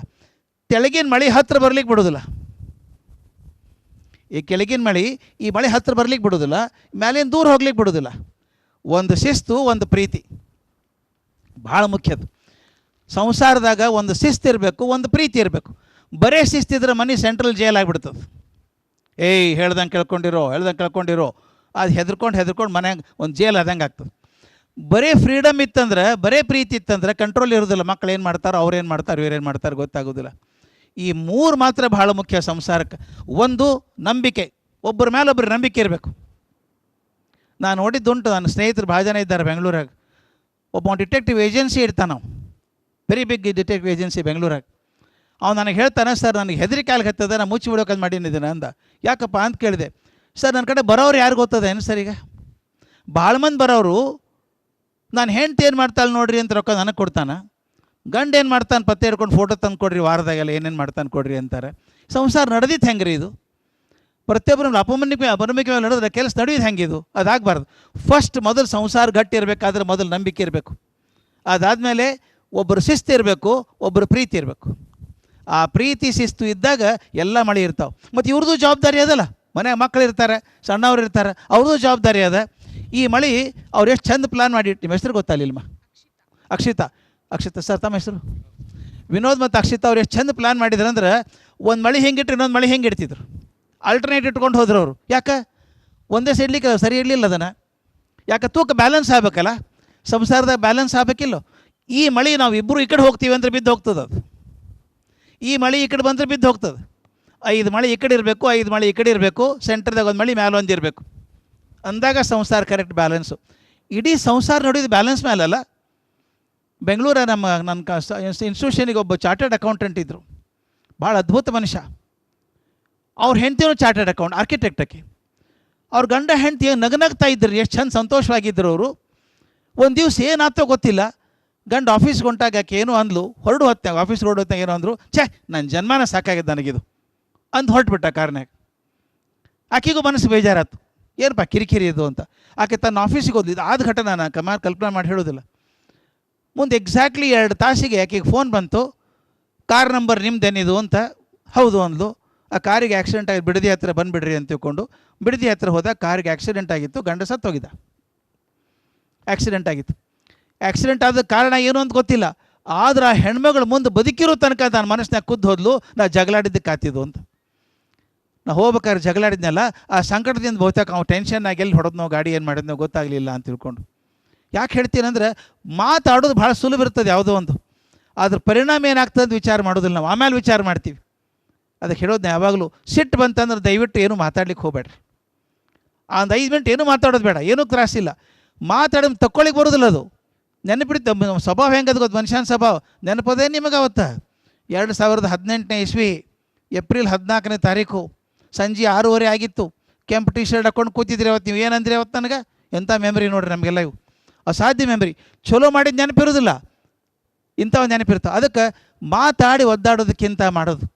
ತೆಳಗಿನ ಮಳೆ ಹತ್ತಿರ ಬರ್ಲಿಕ್ಕೆ ಬಿಡೋದಿಲ್ಲ. ಈ ಕೆಳಗಿನ ಮಳೆ ಈ ಮಳೆ ಹತ್ತಿರ ಬರ್ಲಿಕ್ಕೆ ಬಿಡೋದಿಲ್ಲ, ಮ್ಯಾಲಿನ ದೂರ ಹೋಗ್ಲಿಕ್ಕೆ ಬಿಡೋದಿಲ್ಲ. ಒಂದು ಶಿಸ್ತು, ಒಂದು ಪ್ರೀತಿ ಭಾಳ ಮುಖ್ಯದು. ಸಂಸಾರದಾಗ ಒಂದು ಶಿಸ್ತು ಇರಬೇಕು, ಒಂದು ಪ್ರೀತಿ ಇರಬೇಕು. ಬರೇ ಶಿಸ್ತಿದ್ರೆ ಮನೆ ಸೆಂಟ್ರಲ್ ಜೈಲ್ ಆಗಿಬಿಡ್ತದೆ. ಹೇಳ್ದಂಗೆ ಕೇಳ್ಕೊಂಡಿರೋ ಅದು ಹೆದರ್ಕೊಂಡು ಮನ್ಯಾಗ ಒಂದು ಜೈಲ್ ಆದಂಗೆ ಆಗ್ತದೆ. ಬರೇ ಫ್ರೀಡಮ್ ಇತ್ತಂದ್ರೆ, ಬರೇ ಪ್ರೀತಿ ಇತ್ತಂದ್ರೆ ಕಂಟ್ರೋಲ್ ಇರೋದಿಲ್ಲ. ಮಕ್ಕಳು ಏನು ಮಾಡ್ತಾರೋ, ಅವ್ರೇನು ಮಾಡ್ತಾರೆ, ಇವ್ರೇನು ಮಾಡ್ತಾರೆ ಗೊತ್ತಾಗೋದಿಲ್ಲ. ಈ 3 ಮಾತ್ರ ಭಾಳ ಮುಖ್ಯ ಸಂಸಾರಕ್ಕೆ. ಒಂದು ನಂಬಿಕೆ, ಒಬ್ಬರ ಮೇಲೆ ಒಬ್ಬರು ನಂಬಿಕೆ ಇರಬೇಕು. ನಾನು ನೋಡಿದ್ದುಂಟು, ನನ್ನ ಸ್ನೇಹಿತರು ಭಾಳ ಜನ ಇದ್ದಾರೆ ಬೆಂಗಳೂರಾಗ. ಒಬ್ಬ ಡಿಟೆಕ್ಟಿವ್ ಏಜೆನ್ಸಿ ಇರ್ತಾನೆ ನಾವು, ವೆರಿ ಬಿಗ್ ಡಿಟೆಕ್ಟಿವ್ ಏಜೆನ್ಸಿ ಬೆಂಗಳೂರಾಗ. ಅವ್ನು ನನಗೆ ಹೇಳ್ತಾನೆ, ಸರ್ ನನಗೆ ಹೆದರಿಕೆ ಆಗ್ತದೆ, ನಾನು ಮುಚ್ಚಿ ಬಿಡೋಕಂತ ಮಾಡೀನಿದ್ದೀನಿ ಅಂದ. ಯಾಕಪ್ಪ ಅಂತ ಕೇಳಿದೆ. ಸರ್ ನನ್ನ ಕಡೆ ಬರೋರು ಯಾರು ಗೊತ್ತದೆ ಏನು ಸರ್? ಈಗ ಭಾಳ ಮಂದಿ ಬರೋರು ನಾನು ಹೆಂಡ್ತಿ ಏನು ಮಾಡ್ತಾಳೆ ನೋಡ್ರಿ ಅಂತ ರೊಕ್ಕ ನನಗೆ ಕೊಡ್ತಾನೆ, ಗಂಡ ಏನು ಮಾಡ್ತಾನೆ ಪತ್ತೆ ಹಿಡ್ಕೊಂಡು ಫೋಟೋ ತಂದು ಕೊಡ್ರಿ, ವಾರದಾಗೆಲ್ಲ ಏನೇನು ಮಾಡ್ತಾನೆ ಕೊಡ್ರಿ ಅಂತಾರೆ. ಸಂಸಾರ ನಡೆದಿತ್ತು ಹೆಂಗೆ ರೀ ಇದು? ಪ್ರತಿಯೊಬ್ಬರು ಅಪನಂಬಿಕೆ ಮೇಲೆ ನಡೆದ್ರೆ ಕೆಲಸ ನಡೆಯೋದು ಹೆಂಗಿದು? ಅದಾಗಬಾರ್ದು. ಮೊದಲು ಸಂಸಾರ ಗಟ್ಟಿ ಇರಬೇಕಾದ್ರೆ ಮೊದಲು ನಂಬಿಕೆ ಇರಬೇಕು. ಅದಾದಮೇಲೆ ಒಬ್ಬರು ಶಿಸ್ತು ಇರಬೇಕು, ಒಬ್ಬರು ಪ್ರೀತಿ ಇರಬೇಕು. ಆ ಪ್ರೀತಿ ಶಿಸ್ತು ಇದ್ದಾಗ ಎಲ್ಲ ಮಳೆ ಇರ್ತಾವೆ. ಮತ್ತು ಇವ್ರದ್ದು ಜವಾಬ್ದಾರಿ ಅದಲ್ಲ, ಮನೆಯಾಗ ಮಕ್ಕಳು ಇರ್ತಾರೆ, ಸಣ್ಣವ್ರು ಇರ್ತಾರೆ, ಅವ್ರದ್ದು ಜವಾಬ್ದಾರಿ ಅದ. ಈ ಮಳೆ ಅವ್ರು ಎಷ್ಟು ಚಂದ ಪ್ಲಾನ್ ಮಾಡಿ, ನಿಮ್ಮ ಹೆಸರು ಗೊತ್ತಾಗಲಿಲ್ಲಮ್ಮ? ಅಕ್ಷಿತಾ ಸರ್, ತಮ್ಮ ಹೆಸರು? ವಿನೋದ್ ಮತ್ತು ಅಕ್ಷಿತಾ ಅವ್ರು ಎಷ್ಟು ಚಂದ ಪ್ಲಾನ್ ಮಾಡಿದ್ರು ಅಂದ್ರೆ, ಒಂದು ಮಳೆ ಹೆಂಗಿಟ್ರು ಇನ್ನೊಂದು ಮಳೆ ಹೆಂಗೆ ಇಡ್ತಿದ್ರು, ಆಲ್ಟರ್ನೇಟ್ ಇಟ್ಕೊಂಡು ಹೋದ್ರು ಅವರು. ಯಾಕೆ? ಒಂದೇ ಸೈಡ್ಲಿಕ್ಕೆ ಸರಿ ಇರಲಿಲ್ಲ ಅದನ್ನು. ಯಾಕೆ? ತೂಕ ಬ್ಯಾಲೆನ್ಸ್ ಆಗಬೇಕಲ್ಲ, ಸಂಸಾರದಾಗ ಬ್ಯಾಲೆನ್ಸ್ ಆಗಬೇಕಿಲ್ಲ. ಈ ಮಳೆ ನಾವು ಇಬ್ಬರು ಈ ಕಡೆ ಹೋಗ್ತೀವಿ ಅಂದರೆ ಬಿದ್ದು ಹೋಗ್ತದೆ ಅದು. ಈ ಮಳೆ ಈ ಕಡೆ ಬಂದರೆ ಬಿದ್ದು ಹೋಗ್ತದೆ. 5 ಮಳೆ ಈ ಕಡೆ ಇರಬೇಕು, 5 ಮಳೆ ಈ ಕಡೆ ಇರಬೇಕು, ಸೆಂಟ್ರದಾಗ ಒಂದು ಮಳೆ ಮೇಲೆ ಒಂದು ಇರಬೇಕು. ಅಂದಾಗ ಸಂಸಾರ ಕರೆಕ್ಟ್ ಬ್ಯಾಲೆನ್ಸು. ಇಡೀ ಸಂಸಾರ ನೋಡಿದ್ದು ಬ್ಯಾಲೆನ್ಸ್ ಮೇಲಲ್ಲ. ಬೆಂಗಳೂರ ನನ್ನ ಇನ್ಸ್ಟಿಟ್ಯೂಷನಿಗೆ ಒಬ್ಬ ಚಾರ್ಟರ್ಡ್ ಅಕೌಂಟೆಂಟ್ ಇದ್ದರು, ಭಾಳ ಅದ್ಭುತ ಮನುಷ್ಯ. ಅವ್ರ ಹೆಂಡ್ತಿನೂ ಚಾರ್ಟರ್ಡ್ ಆರ್ಕಿಟೆಕ್ಟ್ ಆಕೆ. ಅವ್ರ ಗಂಡ ಹೆಂಡ್ತಿ ನಗನಗ್ತಾ ಇದ್ದರು, ಎಷ್ಟು ಚಂದ ಸಂತೋಷವಾಗಿದ್ದರು ಅವರು. ಒಂದು ದಿವಸ ಏನಾಗ್ತೋ ಗೊತ್ತಿಲ್ಲ, ಗಂಡ ಆಫೀಸ್ಗೆ ಹೊಂಟಾಗ ಆಕೆ ಏನೋ ಅಂದ್ಲು, ಆಫೀಸ್ಗೆ ಹೊರಡು ಏನೋ ಅಂದರು. ನನ್ನ ಜನ್ಮಾನ ಸಾಕಾಗಿದ್ದು ನನಗಿದು ಅಂದು ಹೊರಟ್ಬಿಟ್ಟ ಕಾರ್ನಾಗ. ಆಕೆಗೂ ಮನಸ್ಸು ಬೇಜಾರಾಯ್ತು. ಏನಪ್ಪ ಕಿರಿಕಿರಿ ಇದು ಅಂತ. ಆಕೆ ತನ್ನ ಆಫೀಸಿಗೆ ಹೋದ್ಲು. ಇದು ಆದ ಘಟನೆ ನಾನು ಕಲ್ಪನೆ ಮಾಡಿ ಹೇಳೋದಿಲ್ಲ. ಮುಂದೆ ಎಕ್ಸಾಕ್ಟ್ಲಿ 2 ತಾಸಿಗೆ ಆಕೆಗೆ ಫೋನ್ ಬಂತು, ಕಾರ್ ನಂಬರ್ ನಿಮ್ದೇನಿದು ಅಂತ. ಹೌದು ಅಂದ್ಲು. ಆ ಕಾರಿಗೆ ಆಕ್ಸಿಡೆಂಟ್ ಆಗಿ ಬಿಡದಿ ಹತ್ರ ಬಂದುಬಿಡ್ರಿ ಅಂತ ತಿಳ್ಕೊಂಡು ಬಿಡದಿ ಹತ್ರ ಹೋದಾಗ ಕಾರಿಗೆ ಆಕ್ಸಿಡೆಂಟ್ ಆಗಿತ್ತು, ಗಂಡ ಸತ್ತೋಗಿದ್ದ. ಆಕ್ಸಿಡೆಂಟ್ ಆಗಿತ್ತು. ಆಕ್ಸಿಡೆಂಟ್ ಆದ ಕಾರಣ ಏನು ಅಂತ ಗೊತ್ತಿಲ್ಲ. ಆದ್ರೆ ಆ ಹೆಣ್ಮಗಳು ಮುಂದೆ ಬದುಕಿರೋ ತನಕ ನಾನು ಮನಸ್ಸಿನಾಗ ಕುದ್ದು ಹೋದ್ಲು, ನಾ ಜಗಳಾಡಿದ್ದಕ್ಕೆ ಆತಿದ್ದು ಅಂತ. ನಾ ಹೋಗ್ಬೇಕಾದ್ರೆ ಜಗಳಾಡಿದ್ನಲ್ಲ, ಆ ಸಂಕಟದಿಂದ ಬಹುತೇಕ ಅವ್ನು ಟೆನ್ಷನ್ನಾಗಿ ಎಲ್ಲಿ ಹೊಡೆದ್ನೋ ಗಾಡಿ ಏನು ಮಾಡಿದ್ನೋ ಗೊತ್ತಾಗಲಿಲ್ಲ ಅಂತ ತಿಳ್ಕೊಂಡು. ಯಾಕೆ ಹೇಳ್ತೀನಂದ್ರೆ ಮಾತಾಡೋದು ಭಾಳ ಸುಲಭ ಇರ್ತದೆ ಯಾವುದೋ ಒಂದು, ಅದ್ರ ಪರಿಣಾಮ ಏನಾಗ್ತದೆ ವಿಚಾರ ಮಾಡೋದಿಲ್ಲ ನಾವು, ಆಮೇಲೆ ವಿಚಾರ ಮಾಡ್ತೀವಿ. ಅದಕ್ಕೆ ಹೇಳೋದನ್ನ ಯಾವಾಗಲೂ ಸಿಟ್ಟು ಬಂತಂದ್ರೆ ದಯವಿಟ್ಟು ಏನೂ ಮಾತಾಡ್ಲಿಕ್ಕೆ ಹೋಗಬೇಡ್ರಿ. ಒಂದು 5 ಮಿನಿಟ್ ಏನೂ ಮಾತಾಡೋದು ಬೇಡ, ಏನೂ ತ್ರಾಸಿಲ್ಲ. ಮಾತಾಡೋದು ತಕ್ಕೊಳ್ಳಿಕ್ಕೆ ಬರೋದಿಲ್ಲ. ಅದು ನೆನಪಿಡ್ತ ಸ್ವಭಾವ ಹೆಂಗದು ಗೊತ್ತು, ಮನುಷ್ಯನ ಸ್ವಭಾವ ನೆನಪದೇ ನಿಮಗೆ. ಅವತ್ತು 2018ನೇ ಇಸ್ವಿ ಏಪ್ರಿಲ್ 14ನೇ ತಾರೀಕು ಸಂಜೆ 6:30 ಆಗಿತ್ತು. ಕೆಂಪು ಟಿ ಶರ್ಟ್ ಹಾಕ್ಕೊಂಡು ಕೂತಿದ್ರಿ. ಅವತ್ತು ನೀವು ಏನಂದ್ರಿ ಅವತ್ತು ನನಗೆ? ಎಂಥ ಮೆಮ್ರಿ ನೋಡ್ರಿ ನಮಗೆಲ್ಲ, ಇವು ಅಸಾಧ್ಯ ಮೆಮ್ರಿ. ಚಲೋ ಮಾಡಿದ ನೆನಪಿರೋದಿಲ್ಲ, ಇಂಥವು ನೆನಪಿರ್ತಾವೆ. ಅದಕ್ಕೆ ಮಾತಾಡಿ ಒದ್ದಾಡೋದಕ್ಕಿಂತ ಮಾಡೋದು